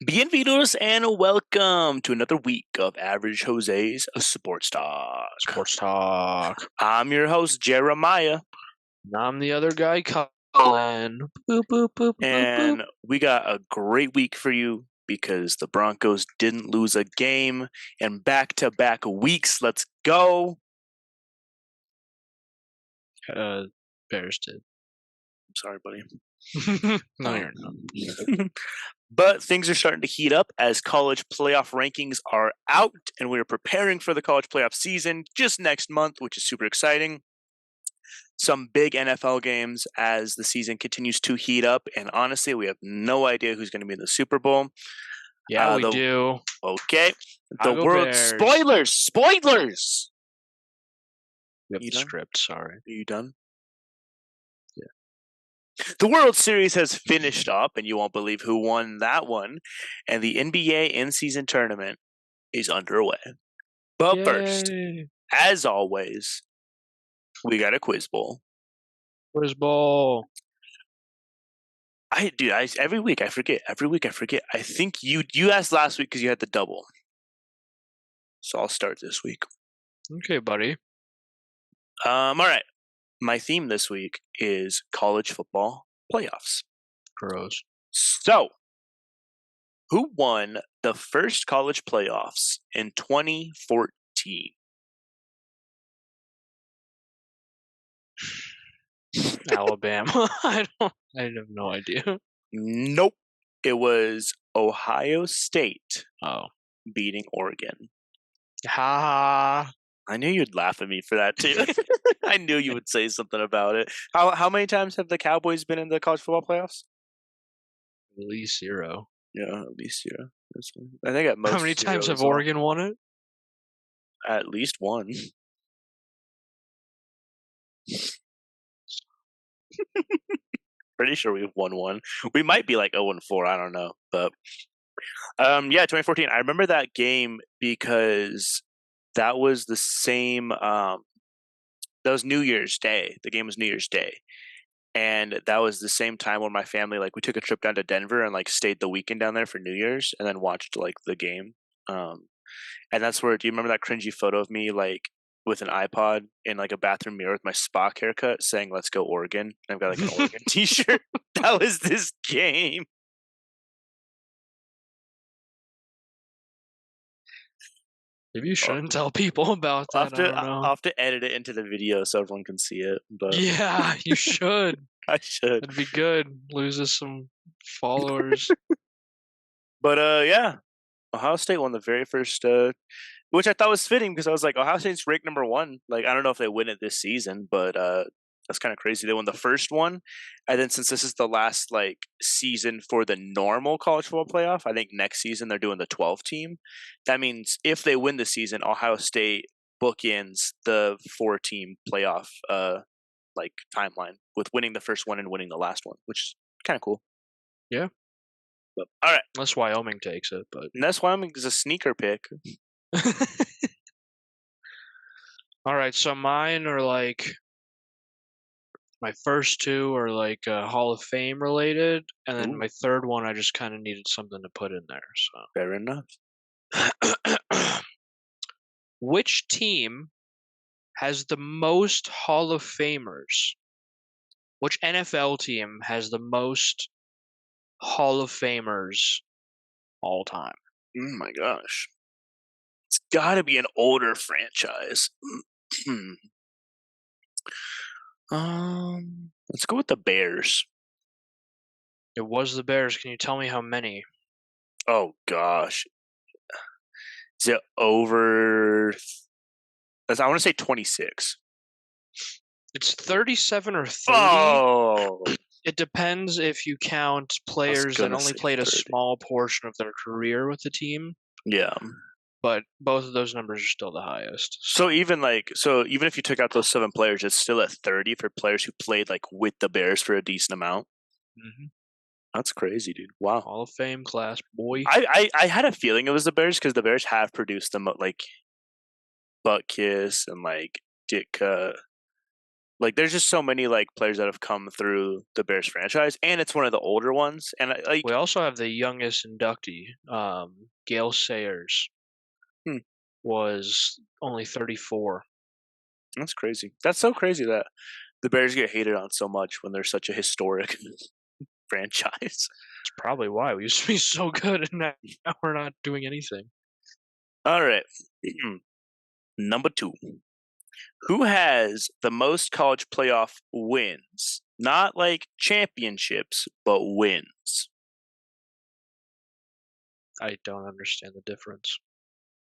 Bienvenidos and welcome to another week of Average Jose's Sports Talk. Sports Talk. I'm your host, Jeremiah, And I'm the other guy, Colin. Boop, boop, boop, boop, boop. and we got a great week for you because the Broncos didn't lose a game in back-to-back weeks. Let's go. Bears did. I'm sorry, buddy. No, you're not. But things are starting to heat up as college playoff rankings are out, and we're preparing for the college playoff season just next month, which is super exciting. Some big NFL games as the season continues to heat up, and honestly, we have no idea who's going to be in the Super Bowl. Yeah, we do. Okay, I'll the go world Bears. spoilers. We have You the done? script, sorry. Are you done? Yeah. The World Series has finished up, and you won't believe who won that one. And the NBA in-season tournament is underway. But first, Yay. as always, we got a quiz bowl. Quiz Bowl. Every week I forget. I think you asked last week because you had the double. So I'll start this week. Okay, buddy. All right. My theme this week is college football playoffs. Gross. So, who won the first college playoffs in 2014? Alabama. I have no idea. Nope. It was Ohio State Oh. beating Oregon. Ha. I knew you'd laugh at me for that too. I knew you would say something about it. How many times have the Cowboys been in the college football playoffs? At least 0. Yeah, at least yeah. I think at most. How many 0 times have as well. Oregon won it? At least one. Pretty sure we've won one. We might be like 0-4. I don't know, but yeah, 2014. I remember that game because that was the same. That was New Year's Day. The game was New Year's Day, and that was the same time when my family we took a trip down to Denver and stayed the weekend down there for New Year's, and then watched the game. And that's where. Do you remember that cringy photo of me with an iPod in a bathroom mirror with my Spock haircut saying "Let's go Oregon"? I've got an Oregon T-shirt. That was this game. Maybe you shouldn't tell people about that. I'll have to edit it into the video so everyone can see it. But Yeah, you should. I should. That'd be good. Loses some followers. But yeah, Ohio State won the very first, which I thought was fitting because I was like, Ohio State's ranked number 1. I don't know if they win it this season, but that's kind of crazy. They won the first one, and then since this is the last season for the normal college football playoff, I think next season they're doing the 12 team. That means if they win the season, Ohio State bookends the 4-team playoff timeline with winning the first one and winning the last one, which is kind of cool. Yeah. But, all right. Unless Wyoming takes it, but And that's Wyoming is a sneaker pick. All right, so mine are my first 2 are Hall of Fame related, and then Ooh. my third one I just kind of needed something to put in there. So Fair enough. Which team has the most Hall of Famers? Which NFL team has the most Hall of Famers all time? Oh my gosh. It's got to be an older franchise. Let's go with the Bears. It was the Bears. Can you tell me how many? Oh gosh. Is it over? I want to say 26. It's 37 or 30. Oh. It depends if you count players that only played 30. a small portion of their career with the team. Yeah. But both of those numbers are still the highest. So even if you took out those 7 players, it's still at 30 for players who played with the Bears for a decent amount. Mm-hmm. That's crazy, dude. Wow. Hall of Fame class, boy. I had a feeling it was the Bears because the Bears have produced them Butt Kiss and Ditka. Like, there's just so many like players that have come through the Bears franchise, and it's one of the older ones. And We also have the youngest inductee, Gail Sayers, hmm, was only 34. that's crazy. That's so crazy that the Bears get hated on so much when they're such a historic franchise. It's probably why we used to be so good, and now we're not doing anything. All right, number 2. Who has the most college playoff wins? Not like championships, but wins. I don't understand the difference.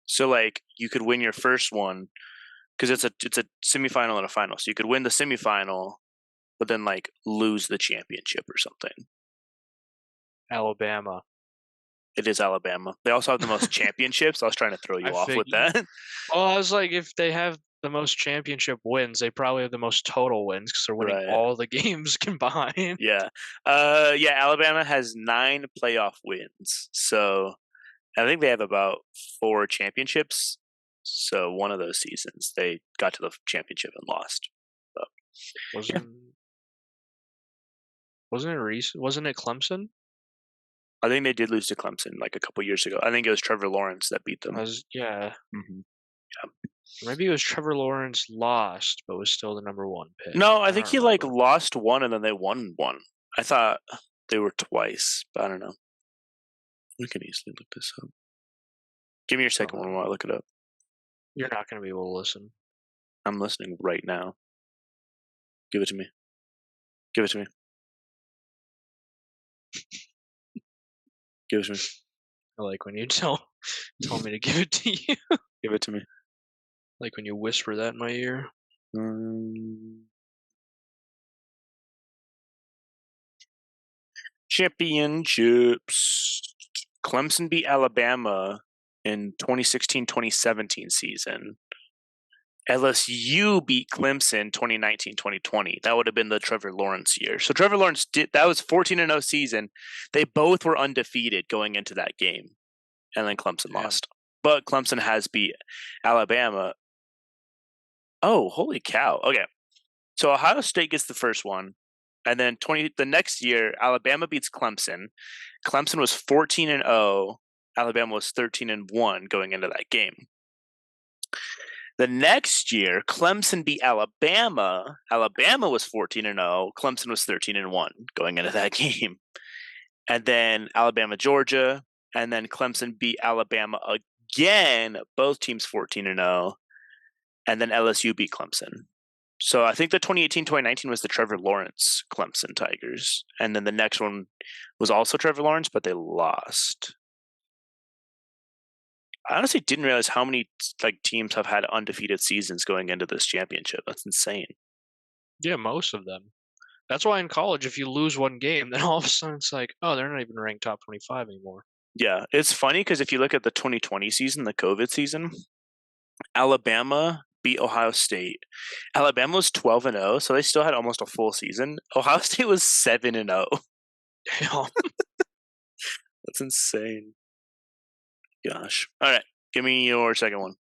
So like you could win your first one because it's a semifinal and a final. So you could win the semifinal, but then like lose the championship or something. Alabama. It is Alabama. They also have the most championships. I was trying to throw I you off with figured. that. Well, I was like, if they have the most championship wins, they probably have the most total wins because they're winning Right. all the games combined. Yeah. Yeah, Alabama has 9 playoff wins. So I think they have about 4 championships. So one of those seasons they got to the championship and lost. But yeah, Wasn't wasn't it recent? Wasn't it Clemson? I think they did lose to Clemson like a couple years ago. I think it was Trevor Lawrence that beat them. Yeah. hmm Yeah. Maybe it was Trevor Lawrence lost, but was still the number 1 pick. No, I I think don't he like remember. lost one and then they won one. I thought they were twice, but I don't know. We can easily look this up. Give me your second one while I look it up. You're not going to be able to listen. I'm listening right now. Give it to me. Give it to me. Give it to me. I like when you tell me to give it to you. Give it to me. Like when you whisper that in my ear. Um, championships. Clemson beat Alabama in 2016-2017 season. LSU beat Clemson 2019-2020. That would have been the Trevor Lawrence year. So Trevor Lawrence that was 14-0 season. They both were undefeated going into that game. And then Clemson lost. But Clemson has beat Alabama. Oh, holy cow. Okay. So Ohio State gets the first one. And then the next year, Alabama beats Clemson. Clemson was 14-0. Alabama was 13-1 going into that game. The next year, Clemson beat Alabama. Alabama was 14-0. Clemson was 13-1 going into that game. And then Alabama, Georgia, and then Clemson beat Alabama again. Both teams 14-0. And then LSU beat Clemson. So I think the 2018-2019 was the Trevor Lawrence Clemson Tigers. And then the next one was also Trevor Lawrence, but they lost. I honestly didn't realize how many like teams have had undefeated seasons going into this championship. That's insane. Yeah, most of them. That's why in college, if you lose one game, then all of a sudden it's like, oh, they're not even ranked top 25 anymore. Yeah, it's funny because if you look at the 2020 season, the COVID season, Alabama beat Ohio State. Alabama was 12-0, so they still had almost a full season. Ohio State was 7-0. Damn. That's insane. Gosh. All right, give me your second one.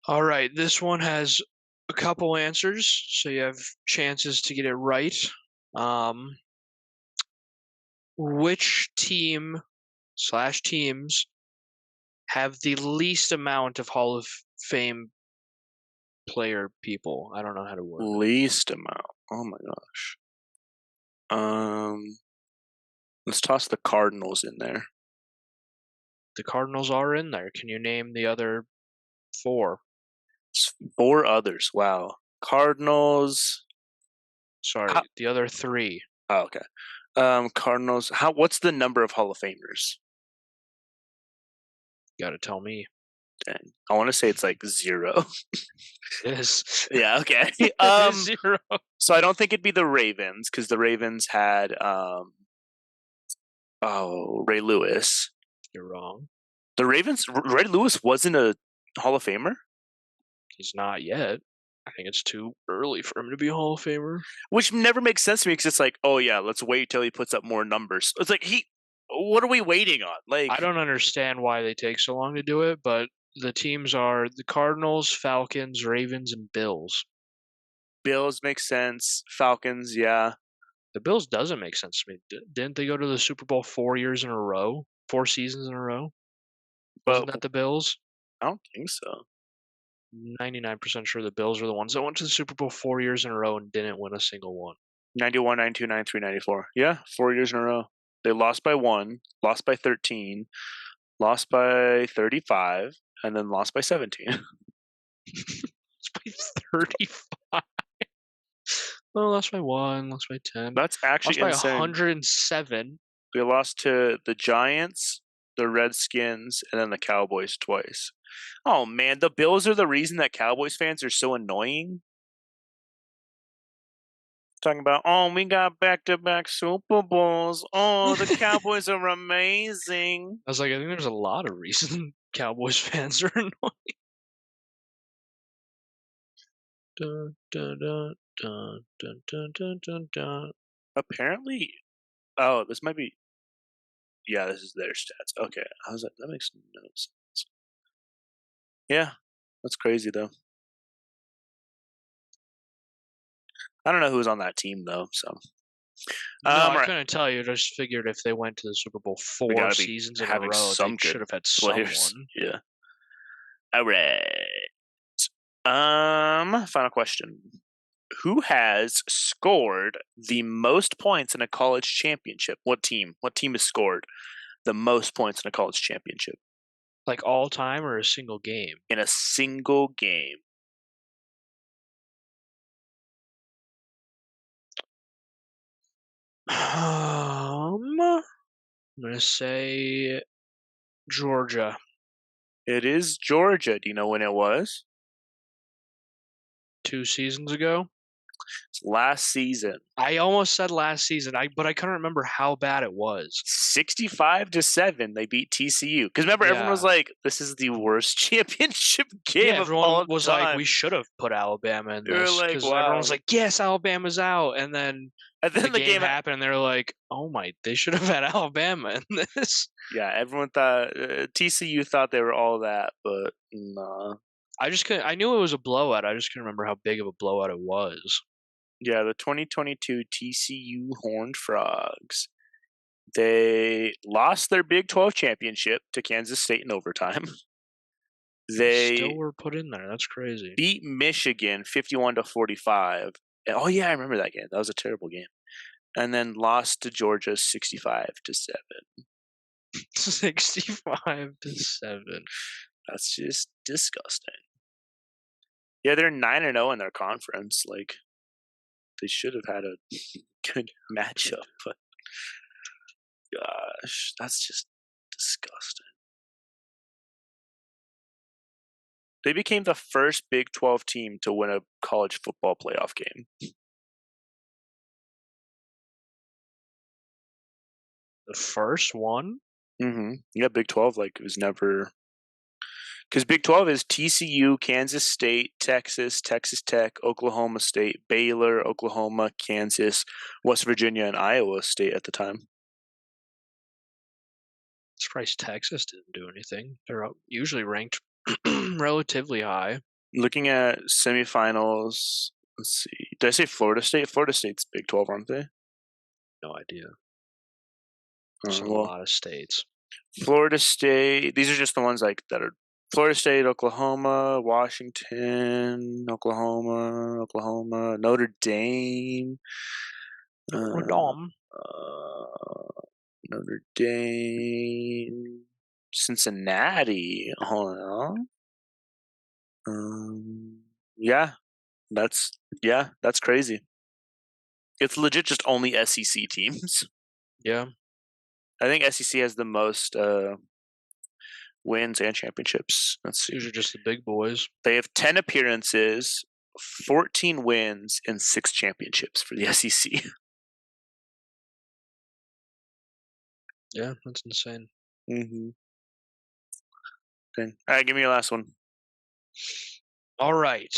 All right, this one has a couple answers, so you have chances to get it right. Which team / teams have the least amount of Hall of Fame player people? I don't know how to word it. Least amount. Oh my gosh. Let's toss the Cardinals in there. The Cardinals are in there. Can you name the other 4? It's 4 others. Wow. Cardinals. Sorry, the other 3. Oh, okay. Cardinals. What's the number of Hall of Famers? You gotta tell me. Dang. I want to say it's like 0. It is. Yeah, okay. It is 0. So I don't think it'd be the Ravens because the Ravens had Ray Lewis. You're wrong. The Ravens, Ray Lewis wasn't a Hall of Famer? He's not yet. I think it's too early for him to be a Hall of Famer. Which never makes sense to me because it's like, oh yeah, let's wait till he puts up more numbers. It's like what are we waiting on? Like, I don't understand why they take so long to do it, but the teams are the Cardinals, Falcons, Ravens, and Bills. Bills make sense. Falcons, yeah. The Bills doesn't make sense to me. Didn't they go to the Super Bowl 4 years in a row? 4 seasons in a row? But Wasn't that the Bills? I don't think so. 99% sure the Bills are the ones that went to the Super Bowl 4 years in a row and didn't win a single one. 91, 92, 93, 94. Yeah, 4 years in a row. They lost by 1, lost by 13, lost by 35, and then lost by 17. It's by 35. Oh, lost by 1, lost by 10. That's actually Lost by insane. 107. They lost to the Giants, the Redskins, and then the Cowboys twice. Oh man, the Bills are the reason that Cowboys fans are so annoying. Talking about, oh, we got back-to-back Super Bowls. Oh, the Cowboys are amazing. I was like, I think there's a lot of reasons Cowboys fans are annoying. Dun, dun, dun, dun, dun, dun, dun, dun, dun. Apparently, oh, this might be. Yeah, this is their stats. Okay, I was like, that makes no sense. Yeah, that's crazy though. I don't know who was on that team though. So, No, I right. couldn't tell you. I just figured if they went to the Super Bowl We 4 gotta be seasons in a having row, they some should good have had players. someone. Yeah. All right. Final question. Who has scored the most points in a college championship? What team? What team has scored the most points in a college championship? Like all time or a single game? In a single game. I'm gonna say Georgia. It is Georgia. Do you know when it was? 2 seasons ago. It's last season. I almost said last season, but I couldn't remember how bad it was. 65-7, they beat TCU. Because remember, everyone was like, "This is the worst championship game of everyone all was time." like, we should have put Alabama in They were this like, because "Wow." everyone was like, yes, Alabama's out, and then the the game happened, and they're like, oh my, they should have had Alabama in this. Yeah, everyone thought TCU thought they were all that, but nah. I just couldn't. I knew it was a blowout. I just couldn't remember how big of a blowout it was. Yeah, the 2022 TCU Horned Frogs. They lost their Big 12 championship to Kansas State in overtime. They still were put in there. That's crazy. Beat Michigan 51-45. Oh yeah, I remember that game. That was a terrible game. And then lost to Georgia 65-7. 65-7. That's just disgusting. Yeah, they're 9-0 in their conference. Like, they should have had a good matchup, but gosh, that's just disgusting. They became the first Big 12 team to win a college football playoff game. The first one? Mm-hmm. Yeah, Big 12, like, it was never... Because Big 12 is TCU, Kansas State, Texas, Texas Tech, Oklahoma State, Baylor, Oklahoma, Kansas, West Virginia, and Iowa State at the time. Surprised Texas didn't do anything. They're usually ranked relatively high. Looking at semifinals, let's see. Did I say Florida State? Florida State's Big 12, aren't they? No idea. There's a Well, lot of states. Florida State, these are just the ones like that are Florida State, Oklahoma, Washington, Oklahoma, Notre Dame. Notre Dame, Cincinnati. Hold on. Yeah, that's crazy. It's legit just only SEC teams. Yeah. I think SEC has the most wins and championships. Let's see. These are just the big boys. They have 10 appearances, 14 wins, and 6 championships for the SEC. Yeah, that's insane. Mm-hmm. Okay. All right, give me your last one. All right.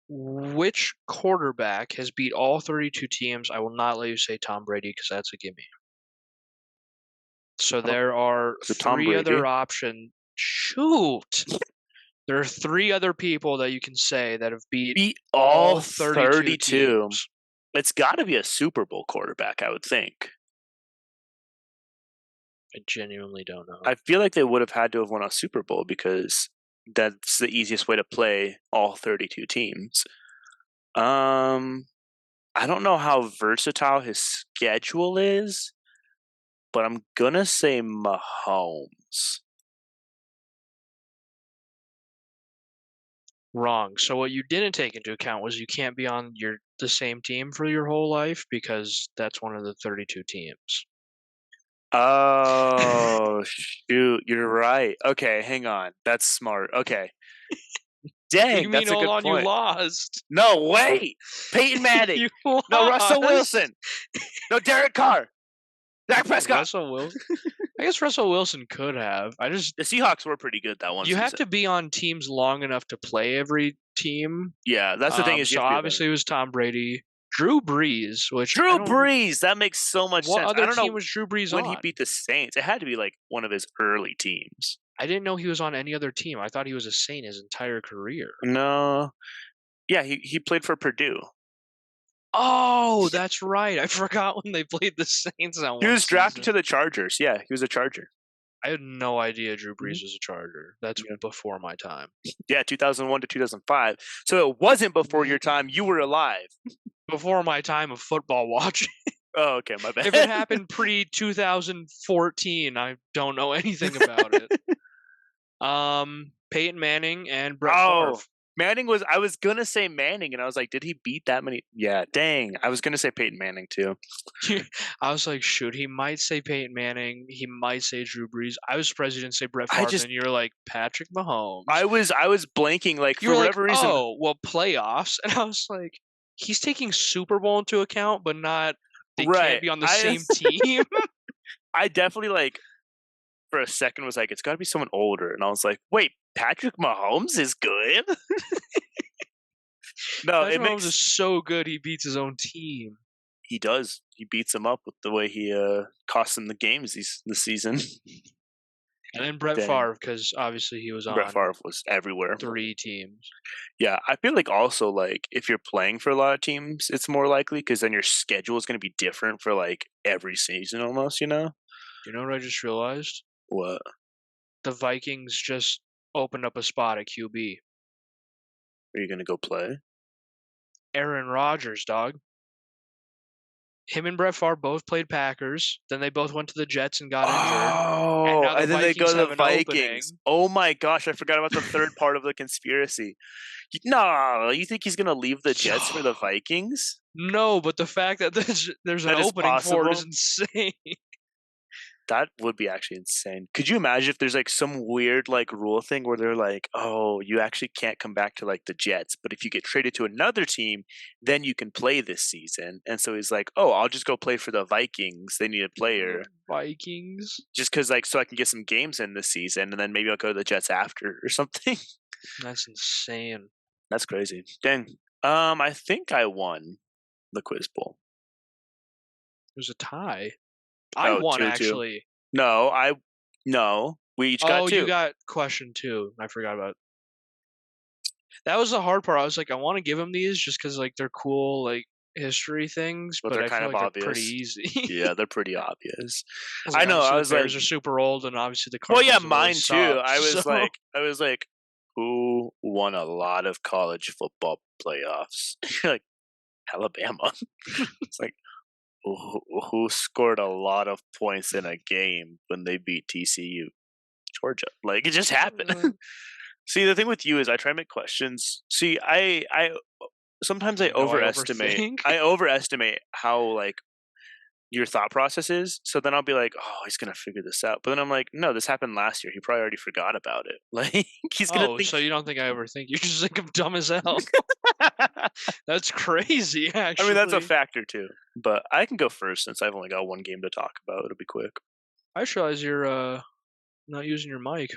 Which quarterback has beat all 32 teams? I will not let you say Tom Brady because that's a gimme. So there are 3 other options. Shoot. There are three other people that you can say that have beat Beat all all 32 32. teams. It's got to be a Super Bowl quarterback, I would think. I genuinely don't know. I feel like they would have had to have won a Super Bowl because that's the easiest way to play all 32 teams. I don't know how versatile his schedule is, but I'm gonna say Mahomes. Wrong. So what you didn't take into account was you can't be on the same team for your whole life because that's one of the 32 teams. Oh, shoot, you're right. Okay, hang on. That's smart. Okay. What do you Dang, mean, that's a hold good on, you point. lost? No, wait. Peyton Manning. You No, Russell lost. Wilson. No, Derek Carr. Dak Prescott. Russell Wilson. I guess Russell Wilson could have. The Seahawks were pretty good that one You have season. to be on teams long enough to play every team. Yeah, that's the thing is you So have to be obviously it was Tom Brady, Drew Brees, which I Drew don't. Brees. That makes so much What sense. I other don't team know was Drew Brees when he on? beat the Saints. It had to be like one of his early teams. I didn't know he was on any other team. I thought he was a Saint his entire career. No. Yeah, he played for Purdue. Oh, that's right. I forgot when they played the Saints that He one was drafted season. to the Chargers. Yeah, he was a Charger. I had no idea Drew Mhm. Brees was a Charger. That's Yeah. before my time. Yeah, 2001 to 2005. So it wasn't before your time. You were alive. Before my time of football watching. Oh, okay, my If it bad. happened pre 2014, I don't know anything about it. Peyton Manning and Brett Favre. Oh, Manning was. I was gonna say Manning, and I was like, did he beat that many? Yeah, dang. I was gonna say Peyton Manning too. I was like, shoot, he might say Peyton Manning, he might say Drew Brees. I was surprised he didn't say Brett I Favre, just, and you're like Patrick Mahomes. I was blanking. Like You for were like, whatever reason, oh, well, playoffs, and I was like, he's taking Super Bowl into account, but not. They can't right? be on the I same team. I definitely like for a second was like, it's got to be someone older, and I was like, wait, Patrick Mahomes is good. No, Patrick it Mahomes is makes so good he beats his own team. he does. He beats him up with the way he costs him the games this season. And then Brett Dang, Favre, because obviously he was Brett on Favre was everywhere. 3 teams. Yeah, I feel like also like if you're playing for a lot of teams, it's more likely because then your schedule is going to be different for like every season almost. You know You know what I just realized? what? The Vikings just opened up a spot at QB. Are you going to go play? Aaron Rodgers, dog. Him and Brett Favre both played Packers. Then they both went to the Jets and got injured. And Oh, now the and then they go Vikings to have the an Vikings. opening. Oh my gosh, I forgot about the third part of the conspiracy. No, you think he's going to leave the Jets for the Vikings? No, but the fact that there's an That is opening for it is possible. insane. That would be actually insane. Could you imagine if there's like some weird like rule thing where they're like, "Oh, you actually can't come back to like the Jets, but if you get traded to another team, then you can play this season." And so he's like, "Oh, I'll just go play for the Vikings. They need a The player Vikings. just cuz like so I can get some games in this season and then maybe I'll go to the Jets after or something." That's insane. That's crazy. Dang. I think I won the quiz bowl. There's a tie. I Oh, won 2-2. actually. No, no. We each got Oh, you 2. got question 2. I forgot about it. That was the hard part. I was like, I want to give him these just because like they're cool like history things, But but they're I kind feel of like they're pretty obvious. easy. Yeah, they're pretty obvious. I was I like, know. obviously I the was like, Bears are super old, and obviously the well, yeah, Cardinals have mine always too. sucked. So I was like, who won a lot of college football playoffs? You're like Alabama. It's like who scored a lot of points in a game when they beat TCU? Georgia. Like it just happened. See, the thing with you is I try to make questions. See, I sometimes I you know I overestimate. overthink. I overestimate how like your thought process is. So then I'll be like, oh, he's gonna figure this out. But then I'm like, no, this happened last year. He probably already forgot about it. Like he's gonna Oh, think. so you don't think I overthink? You just think I'm dumb as hell. That's crazy, I mean, that's a actually. factor too. But I can go first since I've only got one game to talk about. It'll be quick. I just realized you're not using your mic.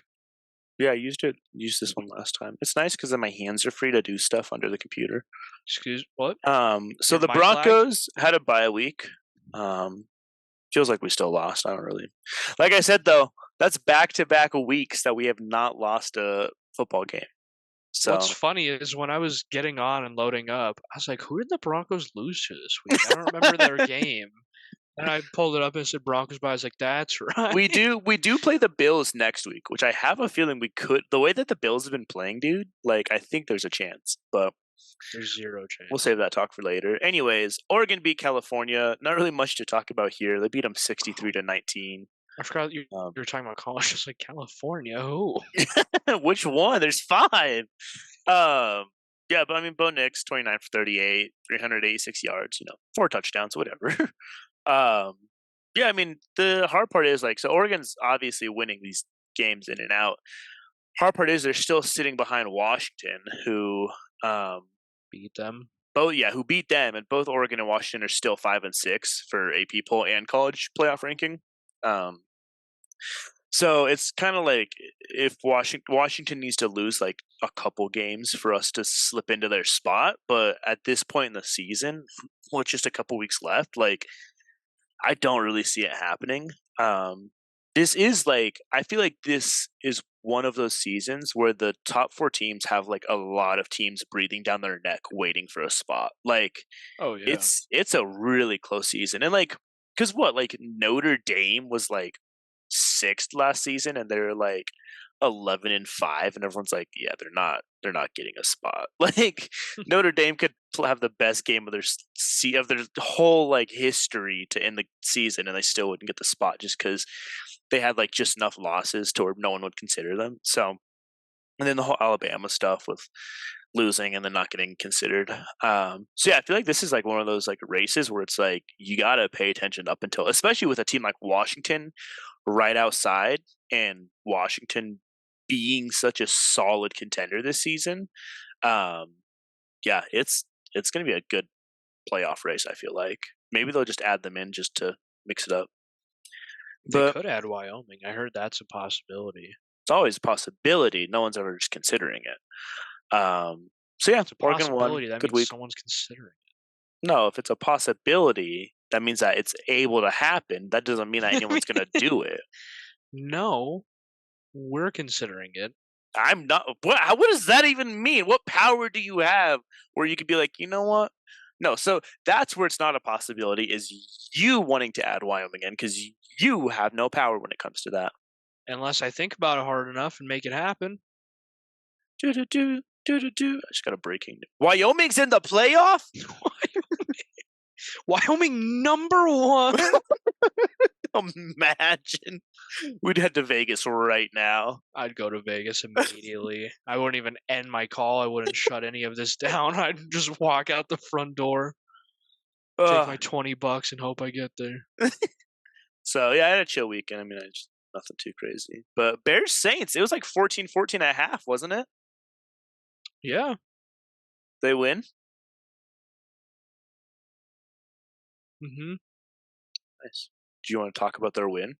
Yeah, I used it. Used this one last time. It's nice because then my hands are free to do stuff under the computer. Excuse what? So Your the mic lagged? Broncos had a bye week. Feels like we still lost. I don't really. Like I said though, that's back to back weeks that we have not lost a football game. What's So funny is when I was getting on and loading up, I was like, "Who did the Broncos lose to this week? I don't remember their game." And I pulled it up and it said Broncos, but I was like, "That's right." we do play the Bills next week, which I have a feeling we could. The way that the Bills have been playing, dude, like I think there's a chance, but There's zero we'll chance. save that talk for later. Anyways, Oregon beat California. Not really much to talk about here. They beat them 63-19. I forgot you Um, were talking about college. I was like, California, who? which one? There's five. Um, yeah, but I mean, Bo Nix, 29 for 38, 386 yards. Four touchdowns, whatever. um, yeah, I mean, the hard part is like, so Oregon's obviously winning these games in and out. Hard part is they're still sitting behind Washington, who um, Beat them. who beat them, and both Oregon and Washington are still 5 and 6 for AP poll and college playoff ranking. Um, so it's kind of like if Washington needs to lose like a couple games for us to slip into their spot, but at this point in the season, with just a couple weeks left, like I don't really see it happening. This is like I feel like this is one of those seasons where the top four teams have like a lot of teams breathing down their neck waiting for a spot. Like Oh yeah. it's a really close season, and like because what like Notre Dame was like sixth last season, and they're like 11-5, and everyone's like, yeah, they're not getting a spot. Like Notre Dame could have the best game of their whole like history to end the season, and they still wouldn't get the spot just because they had like just enough losses to where no one would consider them. So, and then the whole Alabama stuff with losing and then not getting considered. So yeah, I feel like this is like one of those like races where it's like you gotta pay attention up until, especially with a team like Washington right outside, and Washington being such a solid contender this season. Um, yeah, it's gonna be a good playoff race. I feel like maybe they'll just add them in just to mix it up, They but could add Wyoming. I heard that's a possibility. it's always a possibility. No one's ever just considering it. So yeah, It's a Oregon won. possibility. That Good means week. someone's considering No, if it's a possibility, that means that it's able to happen. That doesn't mean that anyone's it. gonna do it. No, we're considering it. I'm not. What does that even mean? What power do you have where you could be like, you know what? No. So that's where it's not a possibility. Is you wanting to add Wyoming in because you have no power when it comes to that. Unless I think about it hard enough and make it happen. Do do do do do do. I just got a breaking news. Wyoming's in the playoff. Wyoming #1. Imagine we'd head to Vegas right now. I'd go to Vegas immediately. I wouldn't even end my call. I wouldn't shut any of this down. I'd just walk out the front door, take my $20 and hope I get there. So yeah, I had a chill weekend. I mean, I just nothing too crazy. But Bears Saints, it was like 14-14 and a half, wasn't it? Yeah. They win. hmm Nice. Do you want to talk about their win?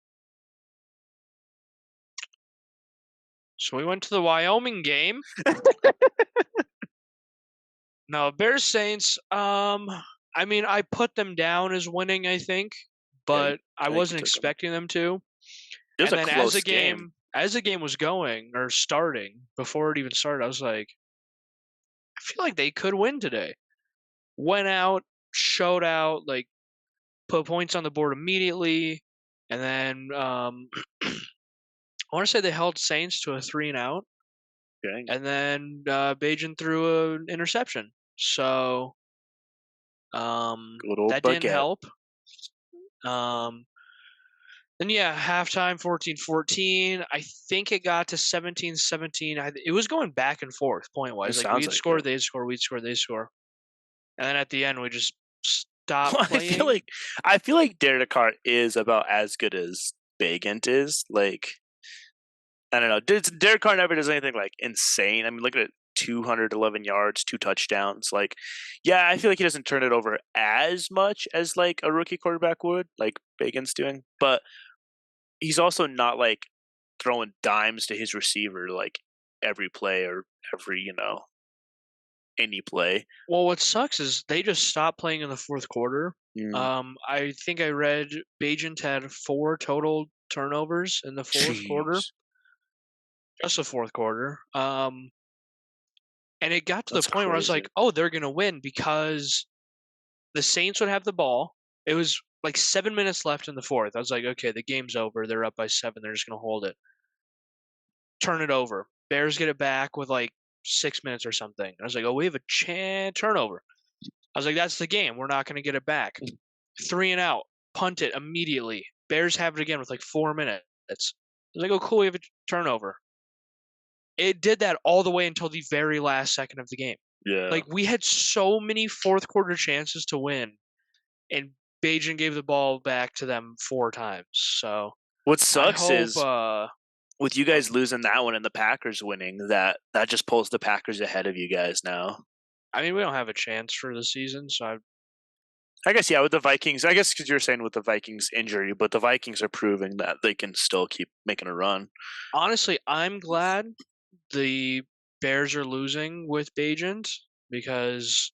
So we went to the Wyoming game. No, Bears Saints. I mean, I put them down as winning, I think, Yeah, but I I think you wasn't took them. expecting them to. It was And a then close game. as the game was going or starting, before it even started, I was like, I feel like they could win today. Went out, showed out, like put points on the board immediately, and then I want to say they held Saints to a 3-and-out, Dang. and then Bajan threw an interception. So Good old that didn't Baguette. help. Then yeah, halftime 14-14. I think it got to 17-17. It was going back and forth point It wise. Like sounds we'd like score, it. they'd score, we'd score, they'd score. And then at the end we just stopped I feel playing. like I feel like Derek Carr is about as good as Bagant is. Like I don't know. Derek Carr never does anything like insane. I mean, look at it. 211 yards, 2 touchdowns. Like, yeah, I feel like he doesn't turn it over as much as like a rookie quarterback would, like Bacon's doing. But he's also not like throwing dimes to his receiver like every play or every, any play. Well, what sucks is they just stopped playing in the fourth quarter. Mm. I think I read Bajent had 4 total turnovers in the fourth quarter. Jeez. Just the fourth quarter. And it got to the That's point where I was crazy. like, oh, they're going to win because the Saints would have the ball. It was like 7 minutes left in the fourth. I was like, okay, the game's over. They're up by 7. They're just going to hold it. Turn it over. Bears get it back with like 6 minutes or something. I was like, oh, we have a chance turnover. I was like, that's the game. We're not going to get it back. 3 and out. Punt it immediately. Bears have it again with like 4 minutes. I was like, oh, cool, we have a turnover. It did that all the way until the very last second of the game. Yeah. Like, we had so many fourth quarter chances to win, and Bajan gave the ball back to them 4 times. So What I sucks hope is with you guys losing that one and the Packers winning, that just pulls the Packers ahead of you guys now. I mean, we don't have a chance for the season, so I guess, yeah, with the Vikings, I guess because you're saying with the Vikings injury, but the Vikings are proving that they can still keep making a run. honestly, I'm glad the Bears are losing with Bajent because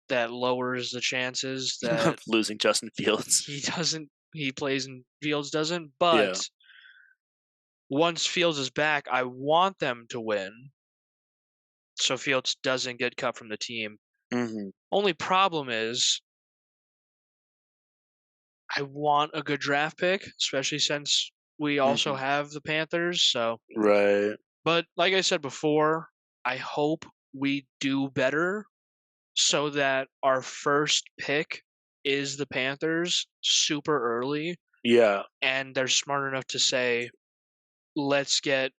that lowers the chances that Losing Justin Fields. he plays and Fields doesn't. Yeah. But once Fields is back, I want them to win so Fields doesn't get cut from the team. Mm-hmm. Only problem is I want a good draft pick, especially since we also have the Panthers. So, Right. but like I said before, I hope we do better so that our first pick is the Panthers super early Yeah. and they're smart enough to say, let's get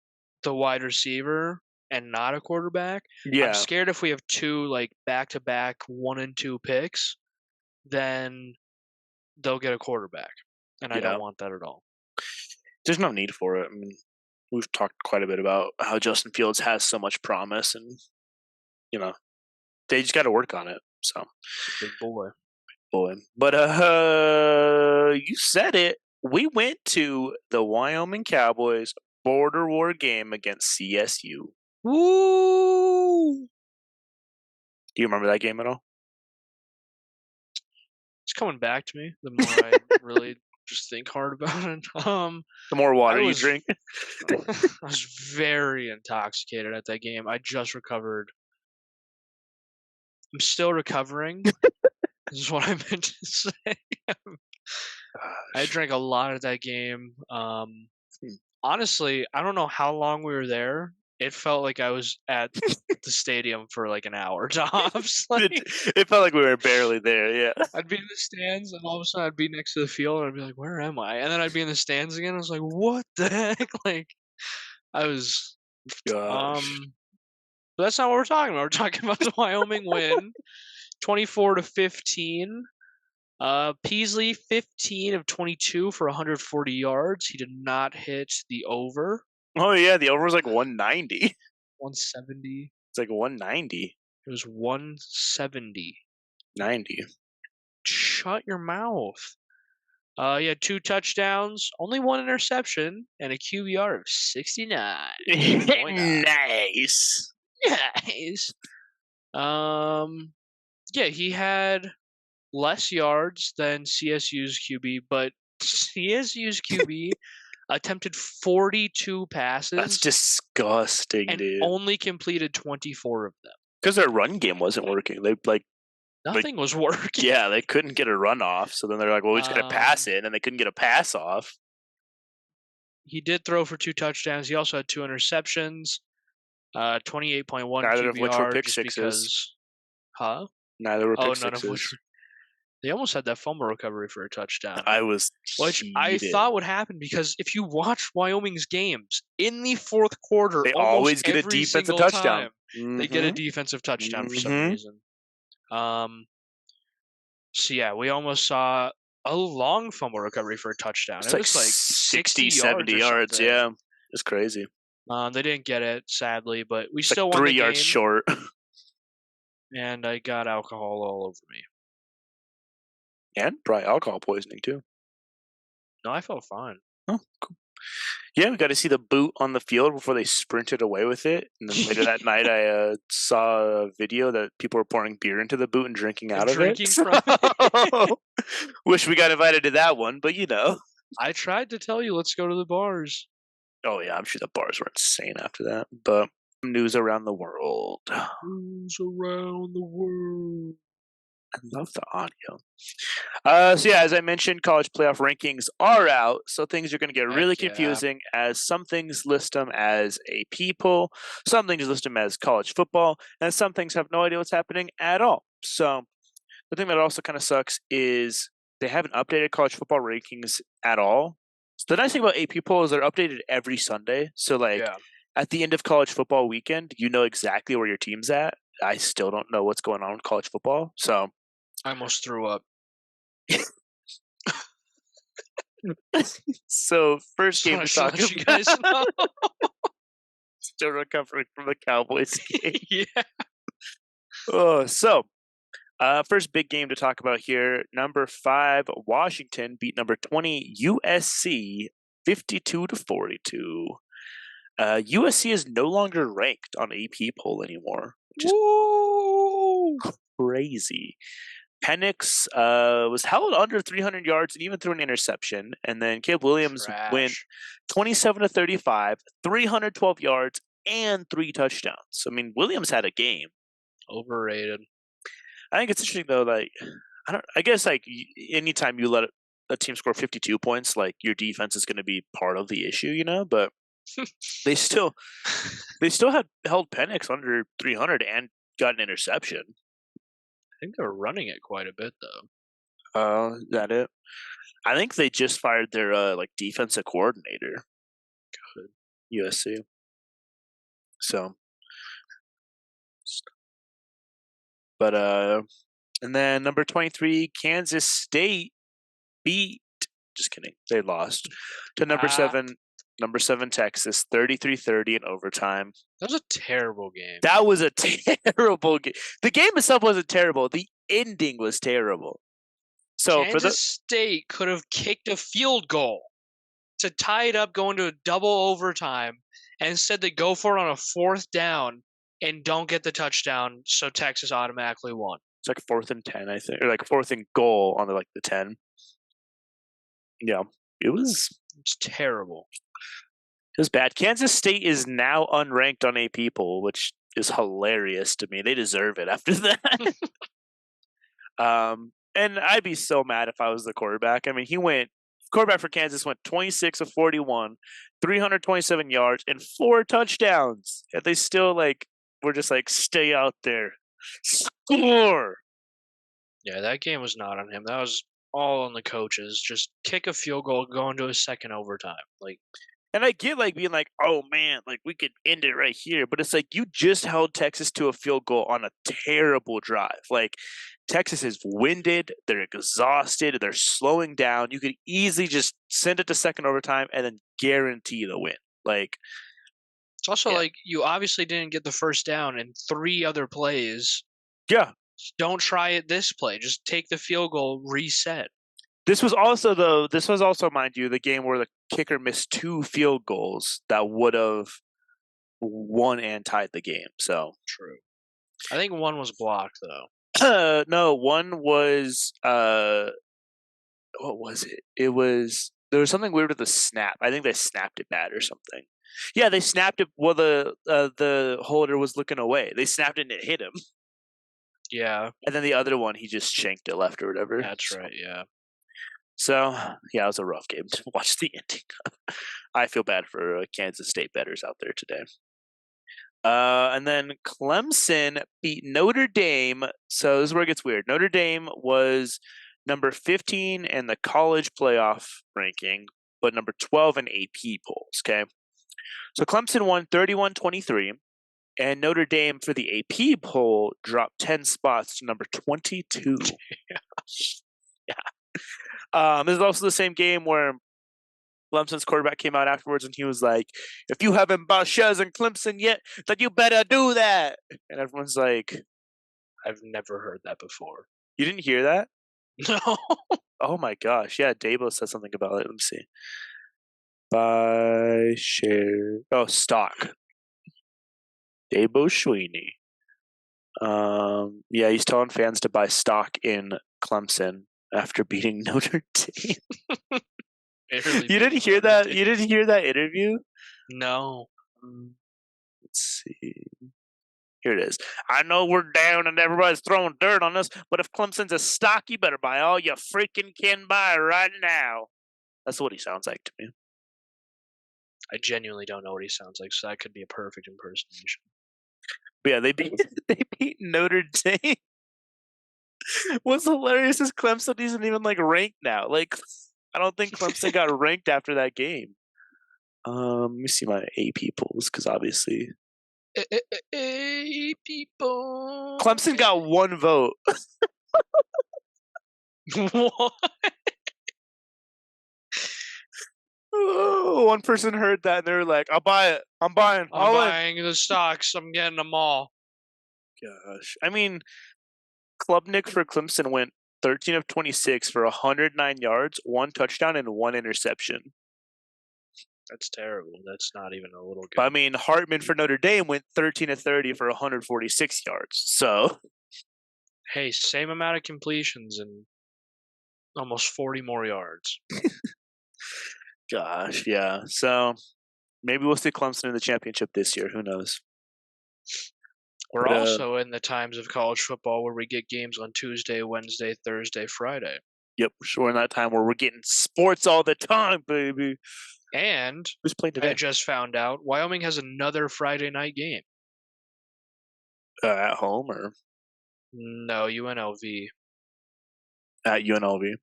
the wide receiver and not a quarterback. I'm Yeah. scared if we have 2 like back to back 1 and 2 picks, then they'll get a quarterback. And I don't Yeah. want that at all. There's no need for it. I mean, we've talked quite a bit about how Justin Fields has so much promise, and you know they just got to work on it. So, Big boy. but you said it. We went to the Wyoming Cowboys border war game against CSU. Woo! Do you remember that game at all? It's coming back to me the more I really just think hard about it. The more water I you was drink. I was very intoxicated at that game. I just recovered. I'm still recovering. This is what I meant to say. I drank a lot at that game. Honestly, I don't know how long we were there. It felt like I was at the stadium for like an hour tops. It felt like we were barely there. Yeah. I'd be in the stands, and all of a sudden I'd be next to the field, and I'd be like, "Where am I?" And then I'd be in the stands again. I was like, "What the heck?" Like, I was. Gosh. But that's not what we're talking about. We're talking about the Wyoming win, 24-15. Peasley, 15 of 22 for 140 yards. He did not hit the over. Oh yeah, the over was like 190. 170. It's like 190. It was 170. 90. Shut your mouth. He had 2 touchdowns, only 1 interception, and a QBR of 69. Nice. Nice. Yeah, he had less yards than CSU's QB, but CSU's QB attempted 42 passes. That's disgusting, and dude. only completed 24 of them. Because their run game wasn't working. Nothing was working. Yeah, they couldn't get a run off. So then they're like, well, we just got to pass it. And they couldn't get a pass off. He did throw for 2 touchdowns. He also had 2 interceptions, 28.1 Neither of QBR. which were pick just sixes. Because, huh? Neither were pick none sixes. of which. They almost had that fumble recovery for a touchdown. I was Which heated. I thought would happen because if you watch Wyoming's games, in the fourth quarter, they always get a every defensive single touchdown. Time, they get a defensive touchdown for some reason. So yeah, we almost saw a long fumble recovery for a touchdown. It was like 60, 70 yards. Yeah, it's crazy. They didn't get it, sadly, but we it's still like won 3 the yards game, short. and I got alcohol all over me. And probably alcohol poisoning too. No, I felt fine. Oh, cool. Yeah, we got to see the boot on the field before they sprinted away with it. And then later that night, I saw a video that people were pouring beer into the boot and drinking out of it. From it. Wish we got invited to that one, but you know. I tried to tell you, let's go to the bars. Oh, yeah, I'm sure the bars were insane after that. But News around the world. Who's around the world? I love the audio. So yeah, as I mentioned, college playoff rankings are out, so things are going to get Heck really yeah. confusing. As some things list them as AP poll, some things list them as college football, and some things have no idea what's happening at all. So the thing that also kind of sucks is they haven't updated college football rankings at all. So the nice thing about AP poll is they're updated every Sunday. So like Yeah. at the end of college football weekend, you know exactly where your team's at. I still don't know what's going on with college football. So I almost threw up. so first Just game want to to talk let you about, guys know. still recovering from the Cowboys game. Yeah. First big game to talk about here. Number 5 Washington beat number 20 USC 52-42. USC is no longer ranked on AP poll anymore, which is Woo! crazy. Penix was held under 300 yards and even threw an interception. And then Caleb Williams went Trash. 27-35, 312 yards, and 3 touchdowns. I mean, Williams had a game. Overrated. I think it's interesting though. Like, I guess like anytime you let a team score 52 points, like your defense is going to be part of the issue, you know. But they still had held Penix under 300 and got an interception. I think they're running it quite a bit though. Is that it? I think they just fired their like defensive coordinator. Good. USC. So, but and then number 23 Kansas State beat. Just kidding. They lost to number 7 Texas 33-30 in overtime. That was a terrible game. That was a terrible game. The game itself wasn't terrible. The ending was terrible. So Kansas State could have kicked a field goal to tie it up going to a double overtime, and instead they go for it on a 4th down and don't get the touchdown, so Texas automatically won. It's like 4th and 10, I think, or like 4th and goal on the 10. Yeah, It's terrible. It was bad. Kansas State is now unranked on AP poll, which is hilarious to me. They deserve it after that. And I'd be so mad if I was the quarterback. I mean, quarterback for Kansas went 26 of 41, 327 yards, and 4 touchdowns. And they still were just like, stay out there, score. Yeah, that game was not on him. That was all on the coaches. Just kick a field goal, go into a second overtime. And I get being like, oh man, we could end it right here. But it's like you just held Texas to a field goal on a terrible drive. Texas is winded, they're exhausted, they're slowing down. You could easily just send it to second overtime and then guarantee the win. It's also you obviously didn't get the first down in 3 other plays. Yeah. Don't try it this play. Just take the field goal, reset. This was also, mind you, the game where the kicker missed 2 field goals that would have won and tied the game. So true. I think one was blocked though. No, one was what was it? It was there was something weird with the snap. I think they snapped it bad or something. Yeah, they snapped it while the holder was looking away. They snapped it and it hit him. Yeah. And then the other one, he just shanked it left or whatever. That's right, yeah. So, yeah, it was a rough game to watch the ending. I feel bad for Kansas State bettors out there today. And then Clemson beat Notre Dame. So this is where it gets weird. Notre Dame was number 15 in the college playoff ranking, but number 12 in AP polls, okay? So Clemson won 31-23, and Notre Dame for the AP poll dropped 10 spots to number 22. Yeah. This is also the same game where Clemson's quarterback came out afterwards and he was like, if you haven't bought shares in Clemson yet, then you better do that. And everyone's like, I've never heard that before. You didn't hear that? No. Oh my gosh. Yeah, Dabo said something about it. Let me see. Buy share. Oh, stock. Dabo Sweeney. Yeah, he's telling fans to buy stock in Clemson after beating Notre Dame. You didn't hear that? You didn't hear that interview? No. Let's see. Here it is. I know we're down and everybody's throwing dirt on us, but if Clemson's a stock, you better buy all you freaking can buy right now. That's what he sounds like to me. I genuinely don't know what he sounds like, so that could be a perfect impersonation. But yeah, they beat Notre Dame. What's hilarious is Clemson isn't even like ranked now. Like, I don't think Clemson got ranked after that game. Let me see my A peoples, because obviously People. Clemson got one vote. What? Oh, one person heard that and they were like, "I'll buy it. I'm buying. I'm buying the stocks. I'm getting them all." Gosh, I mean, Klubnik for Clemson went 13 of 26 for 109 yards, 1 touchdown, and 1 interception. That's terrible. That's not even a little good. But I mean, Hartman for Notre Dame went 13 of 30 for 146 yards. So, hey, same amount of completions and almost 40 more yards. gosh, yeah. So maybe we'll see Clemson in the championship this year. Who knows? We're also in the times of college football where we get games on Tuesday, Wednesday, Thursday, Friday. Yep, we're in that time where we're getting sports all the time, baby. And who's playing today? I just found out Wyoming has another Friday night game. At home or? No, UNLV. At UNLV.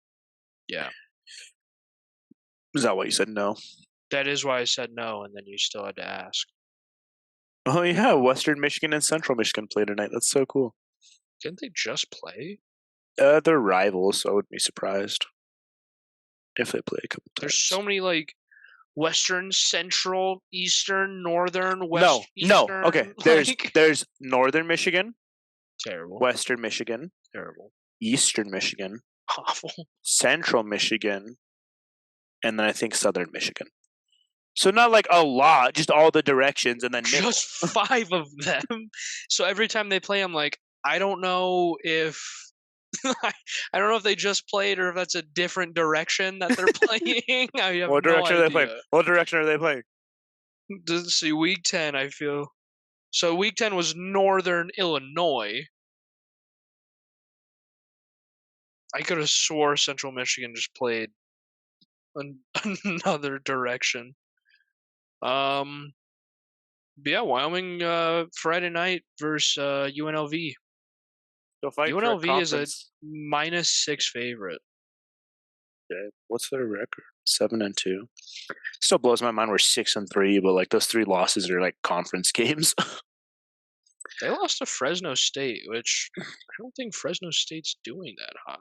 Yeah. Is that why you said no? That is why I said no, and then you still had to ask. Oh yeah, Western Michigan and Central Michigan play tonight. That's so cool. Didn't they just play? They're rivals, so I wouldn't be surprised if they play a couple times. There's so many like Western, Central, Eastern, Northern, West. No. Eastern, Okay, there's Northern Michigan, terrible, Western Michigan, terrible, Eastern Michigan, awful, Central Michigan, and then I think Southern Michigan. So not like a lot, just all the directions, and then just 5 of them. So every time they play, I'm like, I don't know if I don't know if they just played or if that's a different direction that they're playing. I have what direction no are they playing? What direction are they playing? Let's see, week 10, I feel. So week 10 was Northern Illinois. I could have swore Central Michigan just played another direction. But yeah, Wyoming Friday night versus UNLV. UNLV is a -6 favorite. Okay. What's their record? 7-2. Still blows my mind. We're 6-3, but like those 3 losses are like conference games. They lost to Fresno State, which I don't think Fresno State's doing that hot.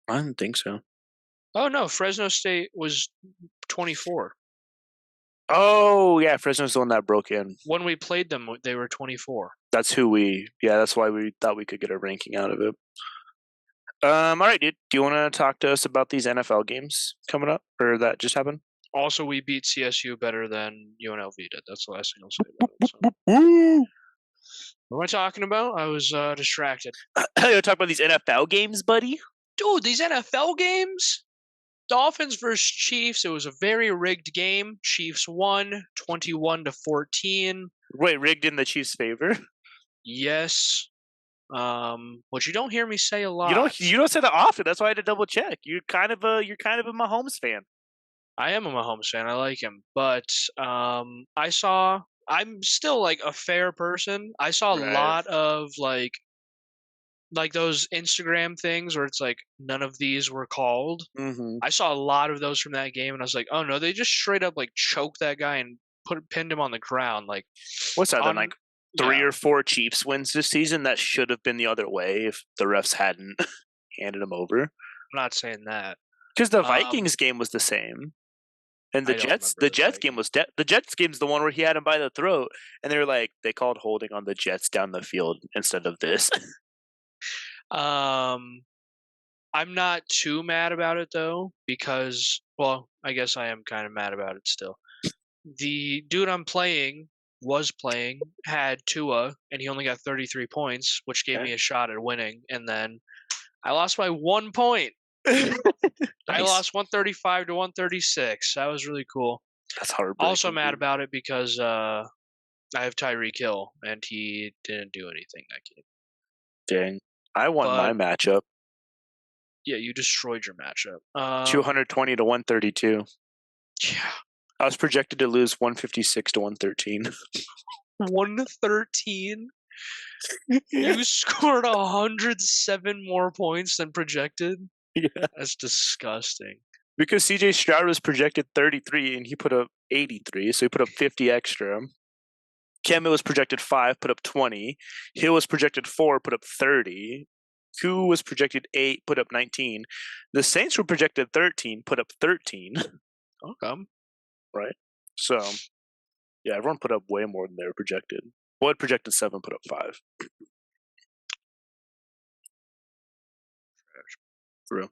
I didn't think so. Oh no, Fresno State was 24. Oh yeah, Fresno's the one that broke in. When we played them, they were 24. That's that's why we thought we could get a ranking out of it. All right, dude. Do you want to talk to us about these NFL games coming up, or that just happened? Also, we beat CSU better than UNLV did. That's the last thing I'll say about it. So. What am I talking about? I was distracted. You talk about these NFL games, buddy? Dude, these NFL games? Dolphins versus Chiefs. It was a very rigged game. Chiefs won 21-14. Wait, rigged in the Chiefs' favor? Yes. Which you don't hear me say a lot. You don't say that often. That's why I had to double check. You're kind of a Mahomes fan. I am a Mahomes fan. I like him, but I'm still like a fair person. I saw a lot of like those Instagram things where it's like none of these were called. Mm-hmm. I saw a lot of those from that game, and I was like, oh no, they just straight up like choked that guy and pinned him on the ground. Like, what's that? Then like 3 or 4 Chiefs wins this season. That should have been the other way if the refs hadn't handed him over. I'm not saying that because the Vikings game was the same. And the Jets game was the Jets game's the one where he had him by the throat, and they were like they called holding on the Jets down the field instead of this. I'm not too mad about it though, because well, I guess I am kind of mad about it still. The dude I'm playing had Tua, and he only got 33 points, which gave me a shot at winning, and then I lost by 1 point. Nice. I lost 135-136. That was really cool. That's hard. Also mad about it because I have Tyreek Hill, and he didn't do anything that game. Dang. I won my But matchup. yeah, you destroyed your matchup. 220 to 132. Yeah, I was projected to lose 156 to 113. 113. Yeah. You scored 107 more points than projected. Yeah. That's disgusting. Because CJ Stroud was projected 33 and he put up 83, so he put up 50 extra. Kemba was projected 5, put up 20. Hill was projected 4, put up 30. Koo was projected 8, put up 19. The Saints were projected 13, put up 13. Okay. Right? So, yeah, everyone put up way more than they were projected. Boyd projected 7, put up 5. For real.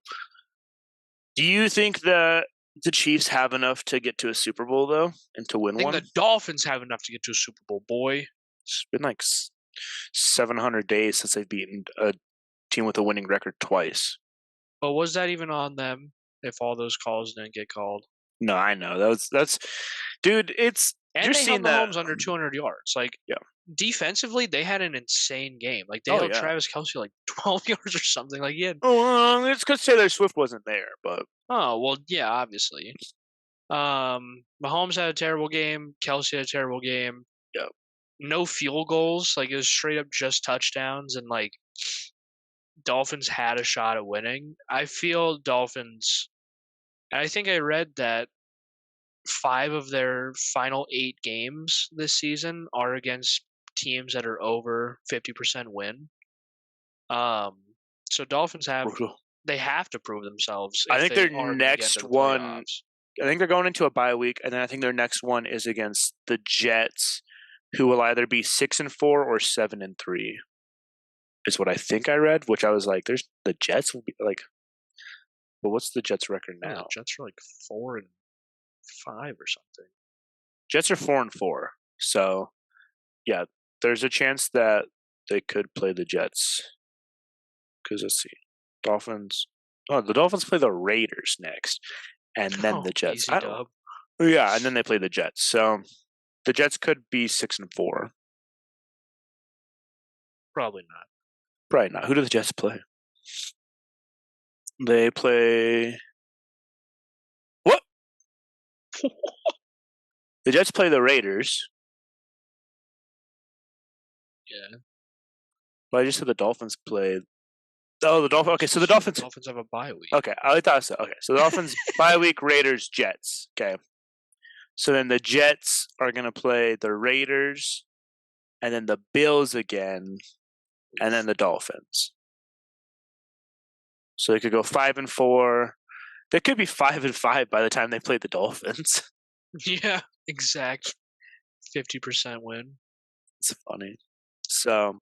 Do you think that the Chiefs have enough to get to a Super Bowl, though, and to win I think one? the Dolphins have enough to get to a Super Bowl, boy. It's been like 700 days since they've beaten a team with a winning record twice. But was that even on them if all those calls didn't get called? No, I know. That's dude, it's And you're they held seeing that. Mahomes under 200 yards. Like, Yeah. defensively, they had an insane game. Like, they Oh held yeah. Travis Kelce like 12 yards or something. Like, he had. Oh, it's because Taylor Swift wasn't there, but Oh, well, yeah, obviously. Mahomes had a terrible game. Kelce had a terrible game. yeah. No field goals. Like, it was straight up just touchdowns. And, like, Dolphins had a shot at winning. I feel Dolphins. And I think I read that 5 of their final 8 games this season are against teams that are over 50% win. So Dolphins Brutal. they have to prove themselves I if think they their are going to get next into the one. playoffs. I think they're going into a bye week, and then I think their next one is against the Jets, who will either be 6-4 or 7-3. Is what I think I read. Which I was like, "There's the Jets will be like." But what's the Jets' record Oh, the now? Jets are like 4-5 or something. Jets are 4-4. So yeah, there's a chance that they could play the Jets. Because let's see, Dolphins. Oh, the Dolphins play the Raiders next, and then the Jets. Easy dub. Yeah, and then they play the Jets. So the Jets could be 6-4. Probably not. Probably not. Who do the Jets play? They play what? The Jets play the Raiders. Yeah. But I just said the Dolphins play. Oh, the Dolphins. Okay, so the Dolphins. The Dolphins have a bye week. Okay, I thought so. Okay, so the Dolphins bye week, Raiders, Jets. Okay, so then the Jets are gonna play the Raiders, and then the Bills again, and then the Dolphins. So they could go 5-4. They could be 5-5 by the time they play the Dolphins. Yeah, exact 50% win. It's funny. So,